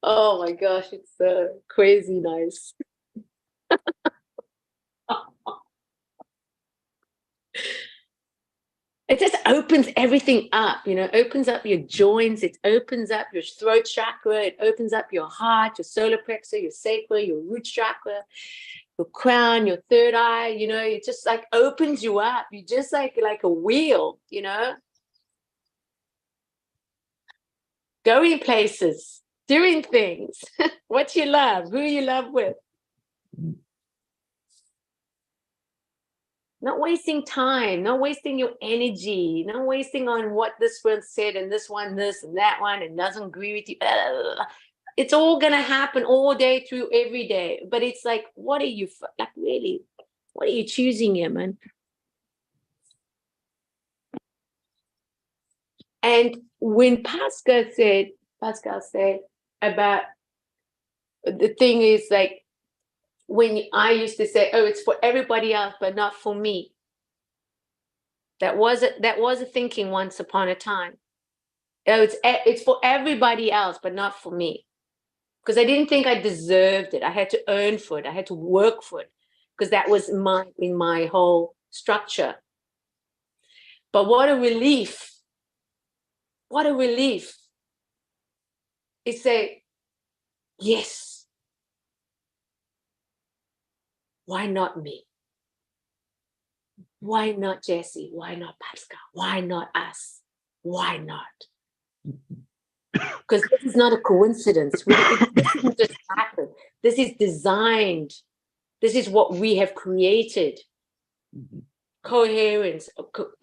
Oh my gosh, it's crazy nice. It just opens everything up, you know, opens up your joints, it opens up your throat chakra, it opens up your heart, your solar plexus, your sacral, your root chakra, your crown, your third eye, you know, it just like opens you up. You just like a wheel, you know, going places, doing things, what you love, who you love with. Not wasting time, not wasting your energy, not wasting on what this one said and this one this and that one and doesn't agree with you. It's all going to happen all day through every day. But it's like, what are you, like, really, what are you choosing here, man? And when Pascal said about, the thing is, like, when I used to say, oh, it's for everybody else, but not for me. That was a thinking once upon a time. Oh, it's for everybody else, but not for me. Because I didn't think I deserved it. I had to earn for it. I had to work for it. Because that was in my whole structure. But what a relief. What a relief. It's yes. Why not me? Why not Jesse? Why not Pascal? Why not us? Why not? Because this is not a coincidence. This didn't just happen. This is designed. This is what we have created. Coherence,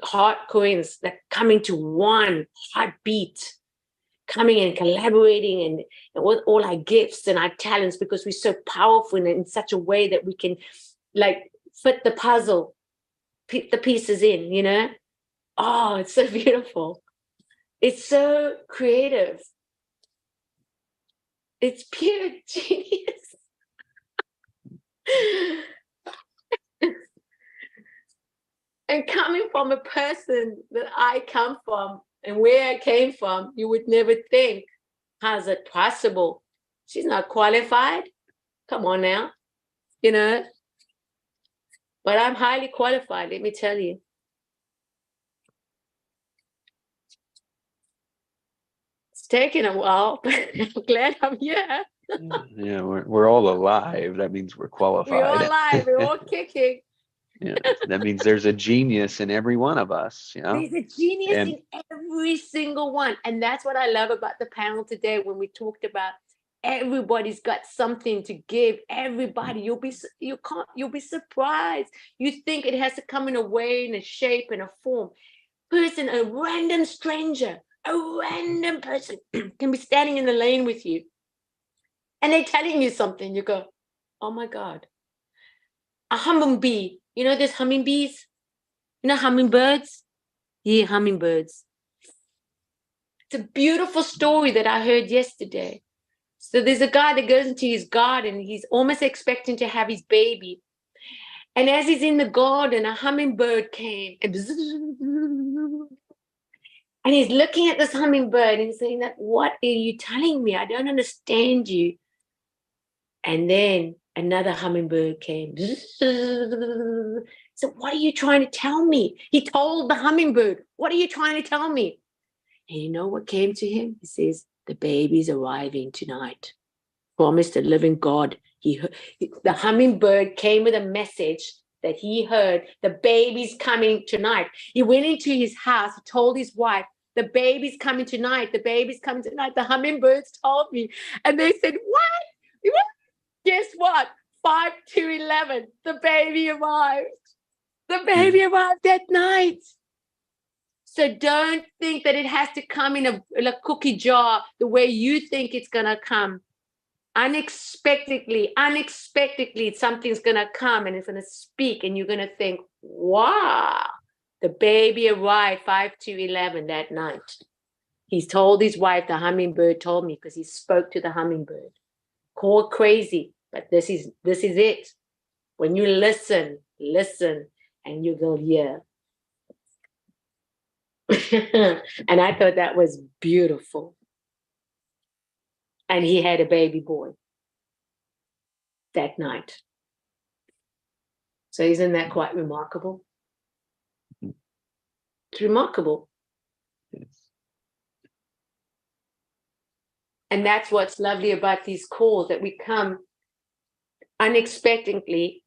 heart coherence, that coming to one heartbeat, coming and collaborating and with all our gifts and our talents, because we're so powerful in such a way that we can, like, fit the puzzle, the pieces in, you know? Oh, it's so beautiful. It's so creative. It's pure genius. And coming from a person that I come from and where I came from, you would never think
How's it possible? She's not qualified. Come on now, you know. But I'm highly qualified, let me tell you. It's taken a while, but I'm glad I'm here.
Yeah, we're all alive. That means we're qualified.
We're all alive. We're all kicking.
Yeah, that means there's a genius in every one of us, you know.
There's a genius
And
in every single one. And that's what I love about the panel today when we talked about everybody's got something to give. Everybody, you'll be surprised. You think it has to come in a way, in a shape, in a form. Person, a random stranger, a random person can be standing in the lane with you. And they're telling you something. You go, oh my God. A hummingbee. You know there's hummingbees? You know hummingbirds? Yeah, hummingbirds. It's a beautiful story that I heard yesterday. So there's a guy that goes into his garden. He's almost expecting to have his baby. And as he's in the garden, a hummingbird came and he's looking at this hummingbird and he's saying that, what are you telling me? I don't understand you. And then another hummingbird came. So what are you trying to tell me? He told the hummingbird, what are you trying to tell me? And you know what came to him? He says, the baby's arriving tonight. Promised the living God. The hummingbird came with a message that he heard. The baby's coming tonight. He went into his house. He told his wife, the baby's coming tonight. The baby's coming tonight. The hummingbirds told me. And they said, what? Guess what? 5 to 11, the baby arrived. The baby arrived that night. So don't think that it has to come in a cookie jar the way you think it's going to come. Unexpectedly, something's going to come and it's going to speak and you're going to think, wow, the baby arrived 5 to 11 that night. He's told his wife, the hummingbird told me, because he spoke to the hummingbird. Call crazy, but this is it. When you listen, and you go, yeah. And I thought that was beautiful. And he had a baby boy that night. So isn't that quite remarkable? It's remarkable.
yes.
And that's what's lovely about these calls, that we come unexpectedly,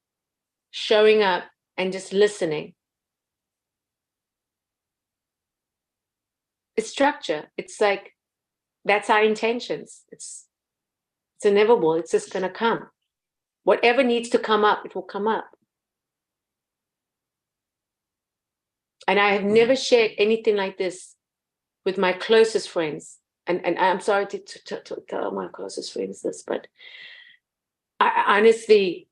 showing up and just listening. It's structure. It's like, that's our intentions. It's inevitable. It's just going to come. Whatever needs to come up, it will come up. And I have never shared anything like this with my closest friends. And I'm sorry to tell my closest friends this, but I honestly,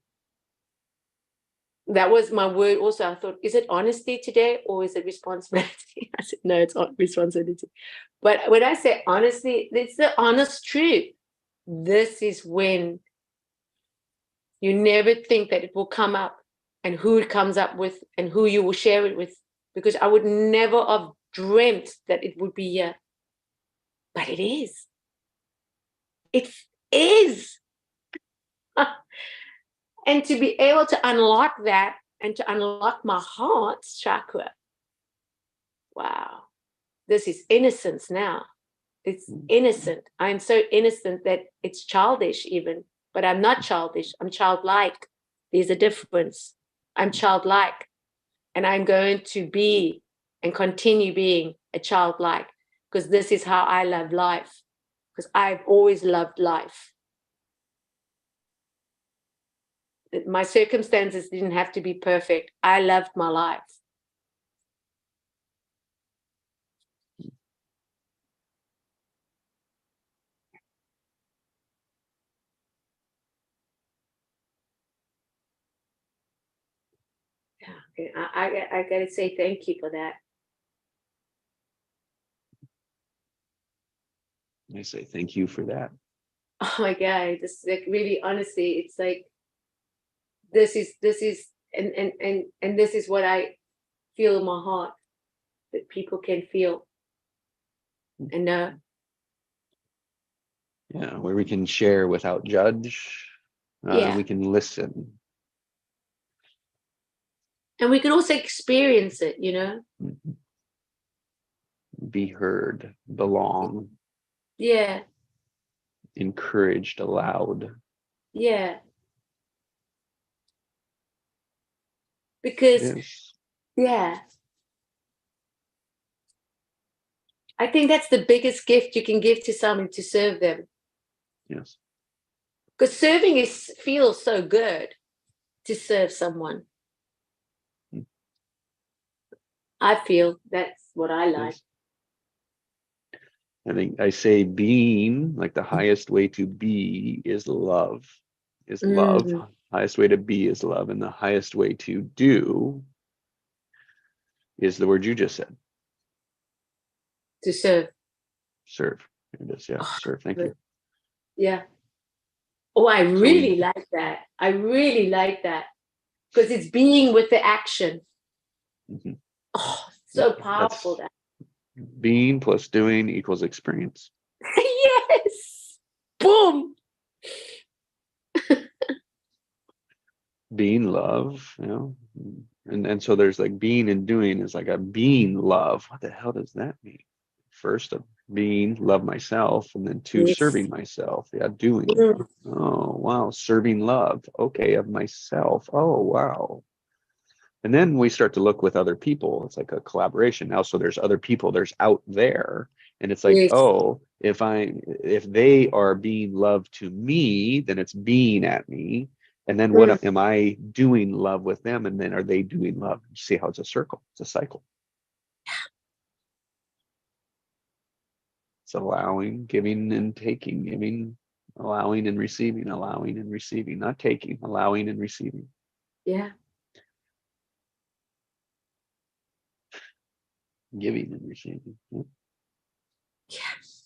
that was my word also. I thought, is it honesty today or is it responsibility? I said, no, it's responsibility. But when I say honestly, it's the honest truth. This is when you never think that it will come up and who it comes up with and who you will share it with, because I would never have dreamt that it would be here. But it is. It is. And to be able to unlock that and to unlock my heart's chakra. Wow. This is innocence now. It's innocent. I'm so innocent that it's childish even, but I'm not childish. I'm childlike. There's a difference. I'm childlike, and I'm going to be and continue being a childlike, because this is how I love life, because I've always loved life. My circumstances didn't have to be perfect. I loved my life. Yeah, I got to say thank you for that.
I say thank you for that.
Oh my God, this like really honestly, it's like this is and this is what I feel in my heart, that people can feel and know.
Yeah, where we can share without judge.
Yeah.
We can listen.
And we can also experience it, you know?
Be heard, belong,
Yeah.
encouraged, allowed.
Yeah. Because,
Yes.
yeah, I think that's the biggest gift you can give to someone, to serve them.
Yes.
Because serving feels so good, to serve someone. I feel that's what I like.
Yes. I think I say being, like the highest way to be is love. Is love.
Mm,
Highest way to be is love. And the highest way to do is the word you just said.
to serve.
Serve. Here it is. Yeah. Serve. Thank you.
Yeah. Oh, I
So
really like that. I really like that. Because it's being with the action.
Mhm.
Oh, so powerful.
That's being plus doing equals experience.
Yes. Boom.
Being love, and so there's like being and doing is like a being love. What the hell does that mean? First, of being love myself, and then two,
Yes.
serving myself. Yeah, doing.
Mm.
Oh wow, serving love. Okay, of myself. Oh wow. And then we start to look with other people. It's like a collaboration now. So there's other people. There's out there, and it's like,
Yes.
oh, if they are being love to me, then it's being at me. And then what am I doing love with them? And then are they doing love? You see how it's a circle? It's a cycle. It's allowing, giving, and taking, giving, allowing, and receiving, not taking, allowing, and receiving.
Yeah.
Giving and receiving. Yeah.
Yes.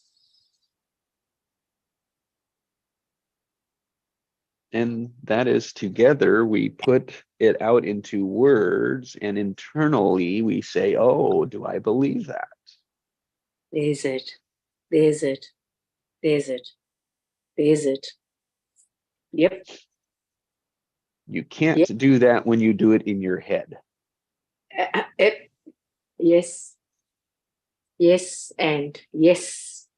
And that is together, we put it out into words, and internally we say, oh, do I believe that?
There's it. There's it. There's it. There's it. Yep.
You can't
Yep.
do that when you do it in your head.
Yep. Yes. Yes. And yes.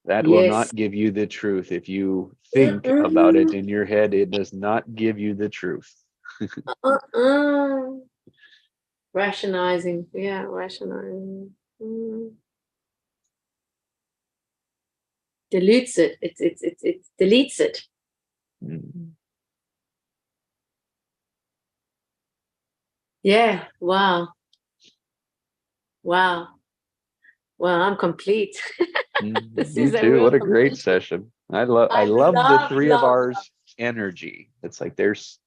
That will
Yes.
not give you the truth. If you think about it in your head, it does not give you the truth.
Rationalizing. Yeah, rationalizing. Dilutes it. It deletes it.
Mm.
Yeah. Wow. Wow. Well, I'm complete. This
Me
is a
too.
real
What a great
complete.
session. I
I
love the three of
love.
ours energy. It's like there's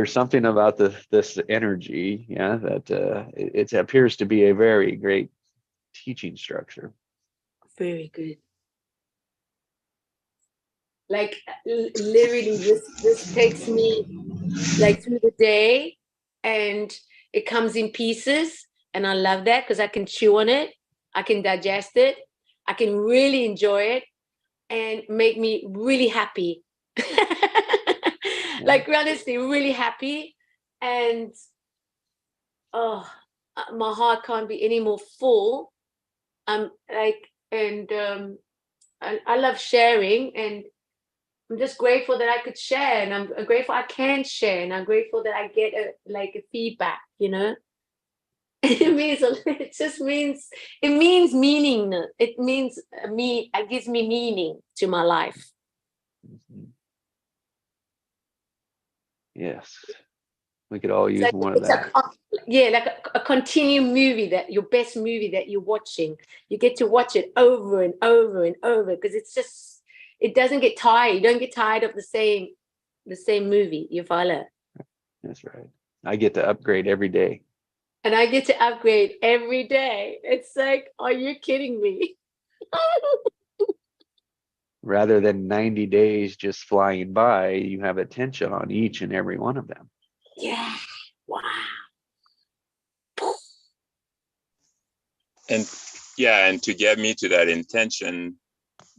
something about this energy, yeah, that it appears to be a very great teaching structure.
Very good. Like literally, this takes me like through the day, and it comes in pieces, and I love that because I can chew on it, I can digest it, I can really enjoy it, and make me really happy. Like honestly, really happy, and oh, my heart can't be any more full. Like, and I love sharing, and I'm just grateful that I could share, and I'm grateful I can share, and I'm grateful that I get a feedback. You know, it means it just means it means meaning. It means it gives me meaning to my life.
Mhm. Yes, we could all use
Like
more of that.
like a continued movie, that your best movie that you're watching, you get to watch it over and over and over, because it doesn't get tired. You don't get tired of the same movie. You follow?
That's right. I get to upgrade every day.
And I get to upgrade every day. It's like, are you kidding me?
Rather than 90 days just flying by, you have attention on each and every one of them.
Yeah. Wow.
And Yeah, and to get me to that intention,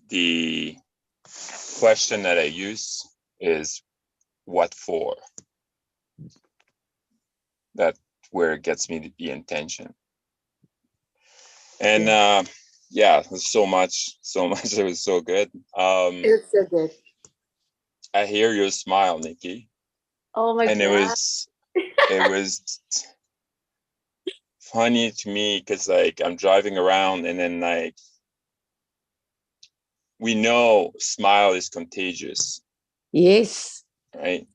the question that I use is what for? That where it gets me the intention. And yeah, there's so much. It was so good.
It's so good.
I hear your smile, Nikki.
Oh my
And
God.
it was funny to me because like I'm driving around and then like we know smile is contagious,
Yes.
right?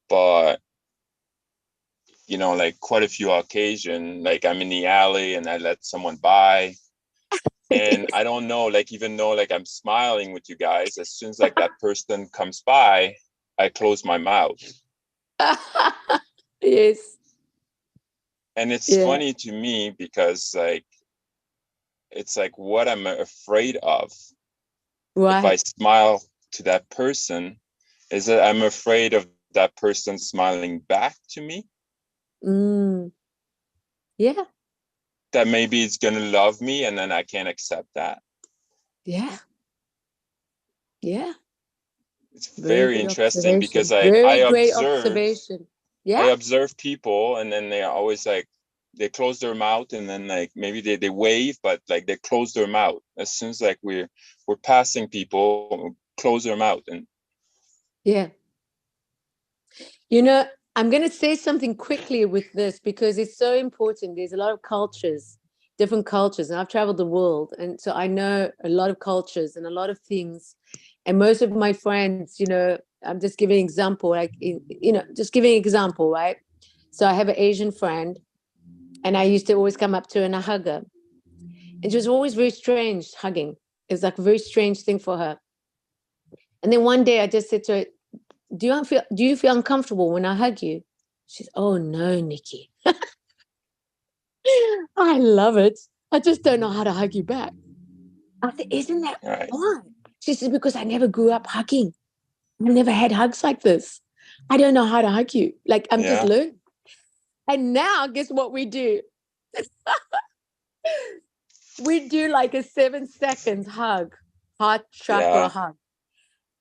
But you know, like quite a few occasions, like I'm in the alley and I let someone by, and I don't know, like even though like I'm smiling with you guys, as soon as like that person comes by, I close my mouth.
Yes.
And it's
Yeah.
funny to me because like it's like what I'm afraid of if I
Right.
smile to that person is that I'm afraid of that person smiling back to me.
Mm. Yeah.
That maybe it's gonna love me and then I can't accept that.
Yeah. Yeah.
It's
Very
very
good
interesting because
observation.
like
Very great observation.
I
Yeah.
observe people and then they're always like they close their mouth and then like maybe they wave, but like they close their mouth. As soon as like we're passing people, close their mouth. And
Yeah. You know, I'm going to say something quickly with this because it's so important. There's a lot of cultures, different cultures, and I've traveled the world. And so I know a lot of cultures and a lot of things. And most of my friends, you know, I'm just giving an example, like, you know, just giving an example, right? So I have an Asian friend, and I used to always come up to her and I hug her. And she was always very strange hugging. It's like a very strange thing for her. And then one day I just said to her, do you feel uncomfortable when I hug you? She's, oh no, Nikki. I love it. I just don't know how to hug you back. I said, isn't that
right.
why? She said, because I never grew up hugging. I never had hugs like this. I don't know how to hug you. Like I'm just
Yeah.
learning. And now guess what we do? We do like a 7 seconds hug, heart chakra
Yeah.
hug.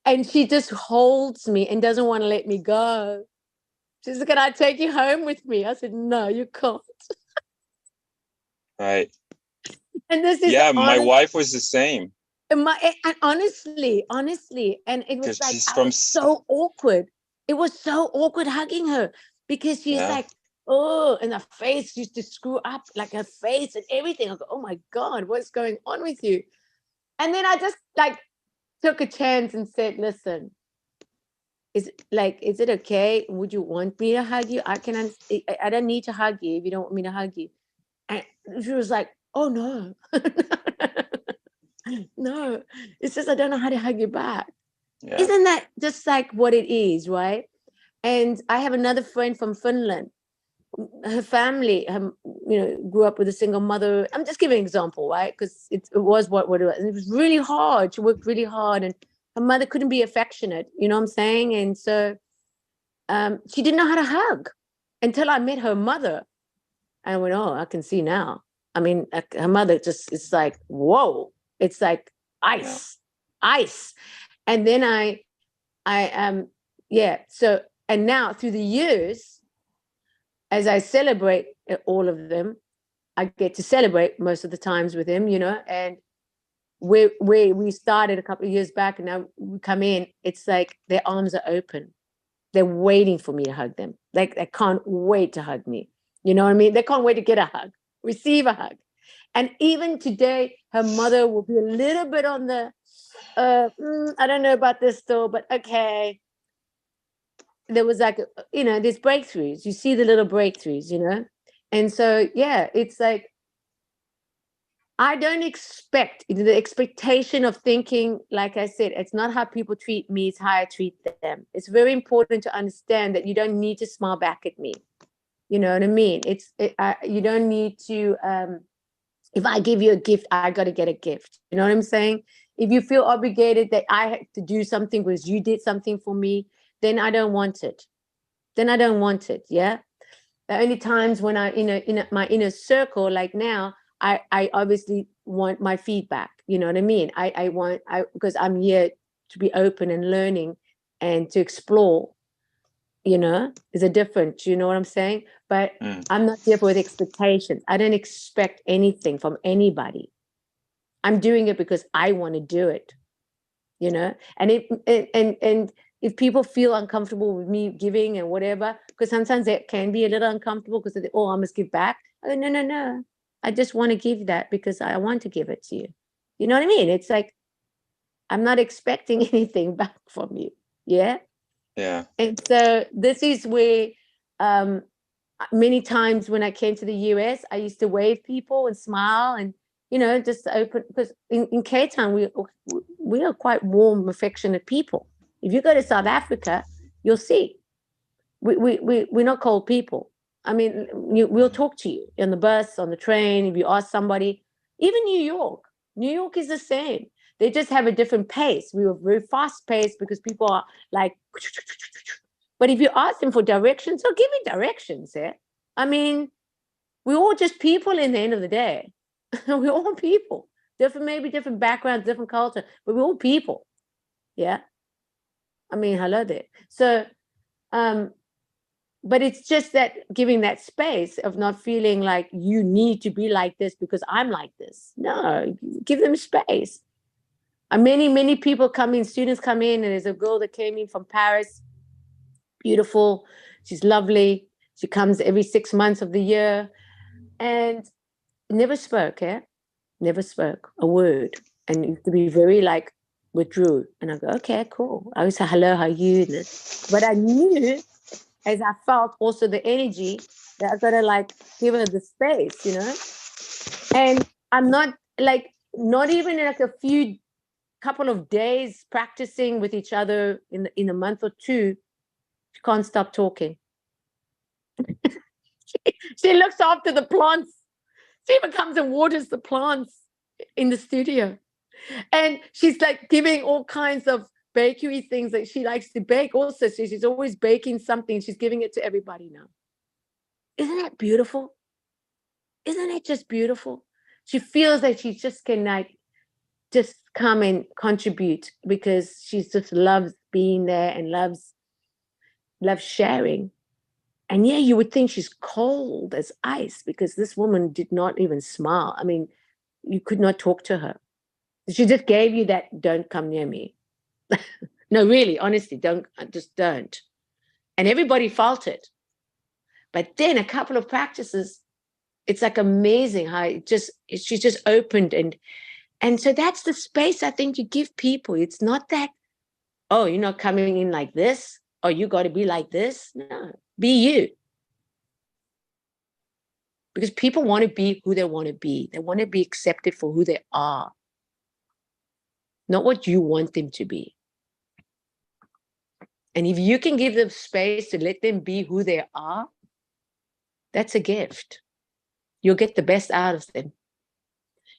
And she just holds me and doesn't want to let me go. She said, can I take you home with me? I said, no, you can't.
Right.
And this is
Yeah, my
honest.
wife was the same.
And honestly, and it was
Because
like
she's
I
from
was so awkward. It was so awkward hugging her because she's
yeah.
like, oh, and her face used to screw up, like her face and everything. I go, oh my God, what's going on with you? And then I just like took a chance and said, listen, is it okay? Would you want me to hug you? I don't need to hug you if you don't want me to hug you. And she was like, oh no. No, it's just I don't know how to hug you back.
Yeah.
Isn't that just like what it is, right? And I have another friend from Finland. Her family, grew up with a single mother. I'm just giving an example, right? Because it was what it was. And it was really hard. She worked really hard, and her mother couldn't be affectionate. You know what I'm saying? And so she didn't know how to hug until I met her mother. And I went, oh, I can see now. I mean, her mother just, it's like, whoa, it's like ice, ice. And then yeah. So, and now through the years, as I celebrate all of them, I get to celebrate most of the times with him, and we started a couple of years back and now we come in, it's like their arms are open. They're waiting for me to hug them. Like they can't wait to hug me. You know what I mean? They can't wait to get a hug, receive a hug. And even today, her mother will be a little bit on the, I don't know about this still, but okay. There was like, these breakthroughs. You see the little breakthroughs. And so, yeah, it's like, I don't expect the expectation of thinking, like I said, it's not how people treat me, it's how I treat them. It's very important to understand that you don't need to smile back at me. You know what I mean? You don't need to, if I give you a gift, I got to get a gift. You know what I'm saying? If you feel obligated that I have to do something because you did something for me, then I don't want it. Then I don't want it. Yeah. The only times when I, in my inner circle, like now, I obviously want my feedback. You know what I mean? Because I'm here to be open and learning and to explore, you know, is a difference, you know what I'm saying? But I'm not there with expectations. I don't expect anything from anybody. I'm doing it because I want to do it, you know? And if people feel uncomfortable with me giving and whatever, because sometimes it can be a little uncomfortable because they, oh, I must give back. I go, no. I just want to give that because I want to give it to you. You know what I mean? It's like, I'm not expecting anything back from you. Yeah.
Yeah.
And so this is where many times when I came to the US, I used to wave people and smile and, you know, just open, because in Cape Town, we are quite warm, affectionate people. If you go to South Africa, you'll see we're not cold people. I mean, we'll talk to you on the bus, on the train. If you ask somebody, even New York is the same. They just have a different pace. We were very fast paced because people are like, but if you ask them for directions, they'll give you directions. Yeah, I mean, we're all just people in the end of the day. We're all people, maybe different backgrounds, different culture, but we're all people. Yeah, I mean, hello there. So, but it's just that giving that space of not feeling like you need to be like this because I'm like this. No, give them space. Many people come in, students come in, and there's a girl that came in from Paris, beautiful, she's lovely, she comes every 6 months of the year and never spoke, never spoke a word, and used to be very like withdrew. And I go, okay, cool. I would say, hello, how are you? But I knew, as I felt also the energy, that I gotta like give her the space, you know. And I'm not like, not even like a couple of days practicing with each other in a month or two, she can't stop talking. She looks after the plants. She even comes and waters the plants in the studio. And she's like giving all kinds of bakery things that she likes to bake also. So she's always baking something. She's giving it to everybody now. Isn't that beautiful? Isn't it just beautiful? She feels that she just can like just come and contribute because she just loves being there and loves sharing. And yeah, you would think she's cold as ice because this woman did not even smile. I mean, you could not talk to her. She just gave you that, don't come near me. No, really, honestly, just don't. And everybody felt it. But then a couple of practices, it's like amazing how she just opened. And so that's the space I think you give people. It's not that, oh, you're not coming in like this, or you got to be like this. No, be you. Because people want to be who they want to be. They want to be accepted for who they are, not what you want them to be. And if you can give them space to let them be who they are, that's a gift. You'll get the best out of them.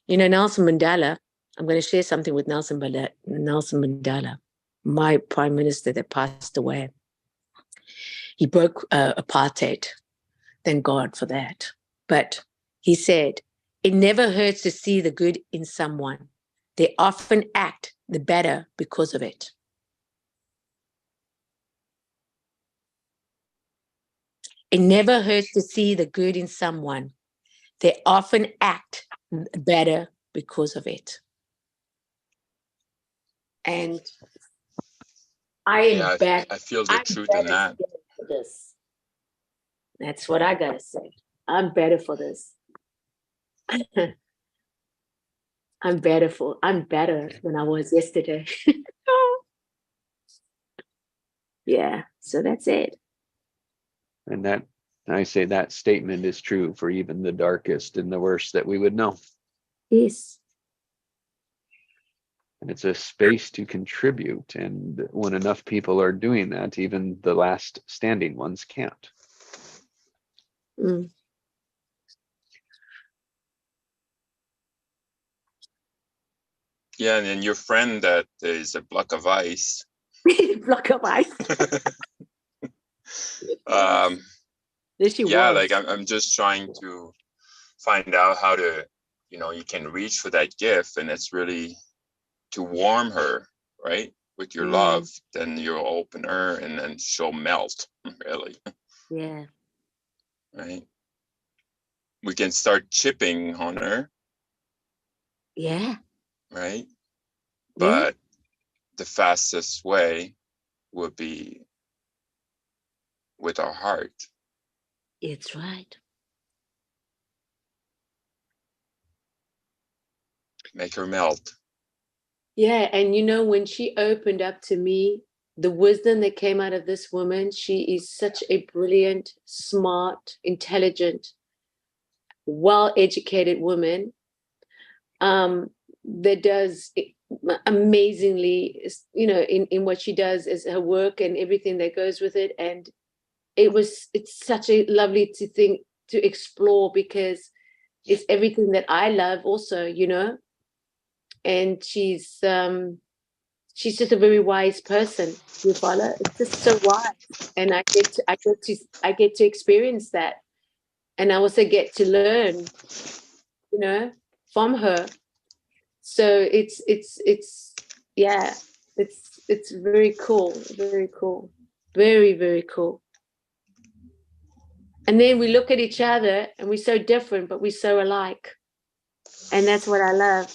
You know, Nelson Mandela, I'm going to share something with Nelson Mandela, my prime minister that passed away. He broke apartheid. Thank God for that. But he said, it never hurts to see the good in someone. They often act the better because of it. It never hurts to see the good in someone. They often act better because of it. And I am better.
I feel the truth in that.
For this. That's what I gotta say. I'm better for this. I'm better than I was yesterday. Yeah, so that's it.
And that, I say that statement is true for even the darkest and the worst that we would know.
Yes.
And it's a space to contribute. And when enough people are doing that, even the last standing ones can't.
Mm.
Yeah, and then your friend that is a block of ice.
Block of ice.
Yeah, like I'm just trying to find out how to you know, you can reach for that gift, and it's really to warm her, right, with your love. Then you'll open her, and then she'll melt, really.
Yeah.
Right. We can start chipping on her,
Yeah.
right?
Yeah.
But the fastest way would be with our heart.
It's right.
Make her melt.
Yeah. And you know, when she opened up to me, the wisdom that came out of this woman, she is such a brilliant, smart, intelligent, well-educated woman, that does amazingly, you know, in what she does is her work and everything that goes with it. And it's such a lovely to think to explore, because it's everything that I love also, you know. And she's just a very wise person. You follow? It's just so wise. And I get to experience that. And I also get to learn, you know, from her. So it's yeah, it's very cool, very cool, very, very cool. And then we look at each other and we're so different, but we're so alike. And that's what I love.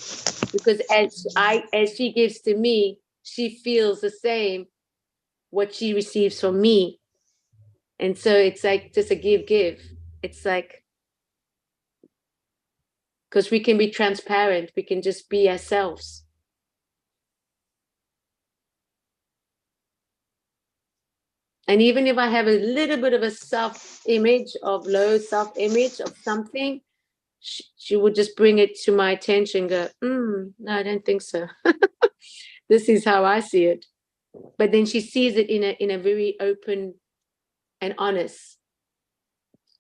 Because as she gives to me, she feels the same what she receives from me. And so it's like just a give. It's like, because we can be transparent, we can just be ourselves. And even if I have a little bit of a self-image, of low self-image of something, she would just bring it to my attention, go, no, I don't think so. This is how I see it. But then she sees it in a very open and honest,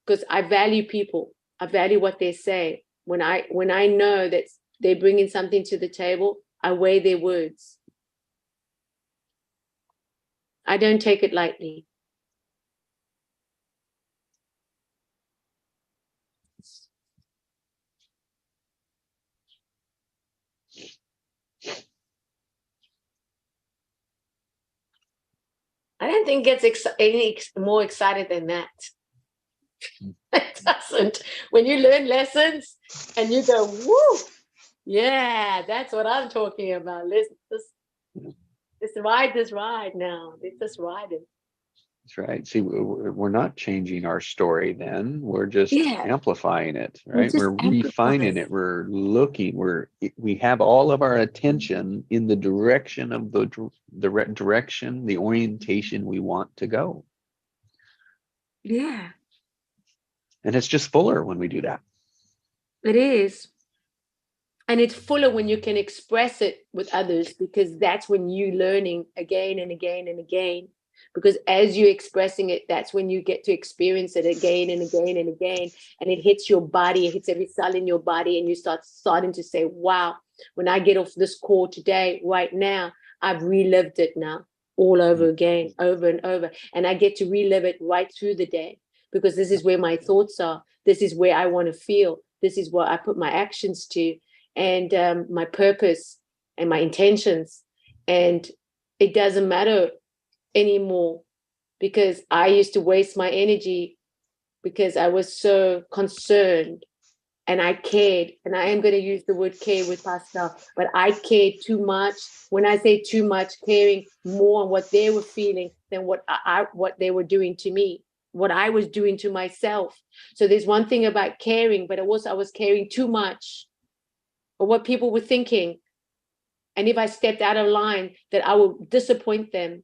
because I value people. I value what they say. When I know that they're bringing something to the table, I weigh their words. I don't take it lightly. I don't think it gets any more excited than that. It doesn't. When you learn lessons and you go, woo, yeah, that's what I'm talking about. Let's ride this ride now. Let's just ride it.
That's right. See, we're not changing our story then. We're just
Yeah,
amplifying it,
we
right?
just
We're
amplify
refining
it.
it. We're looking, we have all of our attention in the direction of the direction, the orientation we want to go.
Yeah,
And it's just fuller when we do that.
it is. And it's fuller when you can express it with others, because that's when you're learning again and again and again. Because as you're expressing it, that's when you get to experience it again and again and again. And it hits your body, it hits every cell in your body, and you starting to say, wow, when I get off this call today, right now, I've relived it now all over again, over and over. And I get to relive it right through the day, because this is where my thoughts are. This is where I want to feel. This is what I put my actions to, and my purpose and my intentions. And it doesn't matter anymore, because I used to waste my energy because I was so concerned and I cared. And I am going to use the word care with Pascal, but I cared too much. When I say too much, caring more on what they were feeling than what they were doing to me, what I was doing to myself. So there's one thing about caring, but I was caring too much, or what people were thinking. And if I stepped out of line, that I will disappoint them.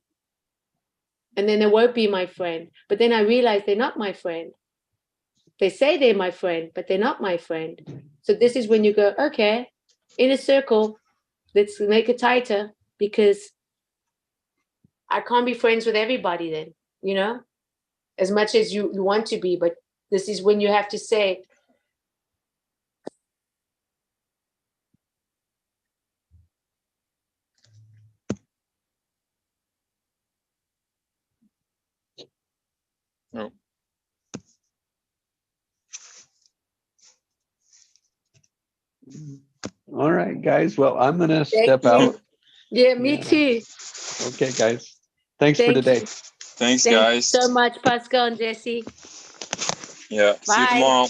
And then they won't be my friend. But then I realized they're not my friend. They say they're my friend, but they're not my friend. So this is when you go, okay, in a circle, let's make it tighter, because I can't be friends with everybody then, you know, as much as you want to be. But this is when you have to say,
No.
right, guys. Well, I'm gonna
Thank
step
you.
out.
Yeah, me
Yeah.
too.
Okay, guys. Thanks for
Thank
today.
you.
Thanks,
Thank you
guys.
so much, Pascal and Jesse.
Yeah. See you
Bye.
tomorrow.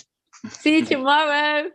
See you tomorrow.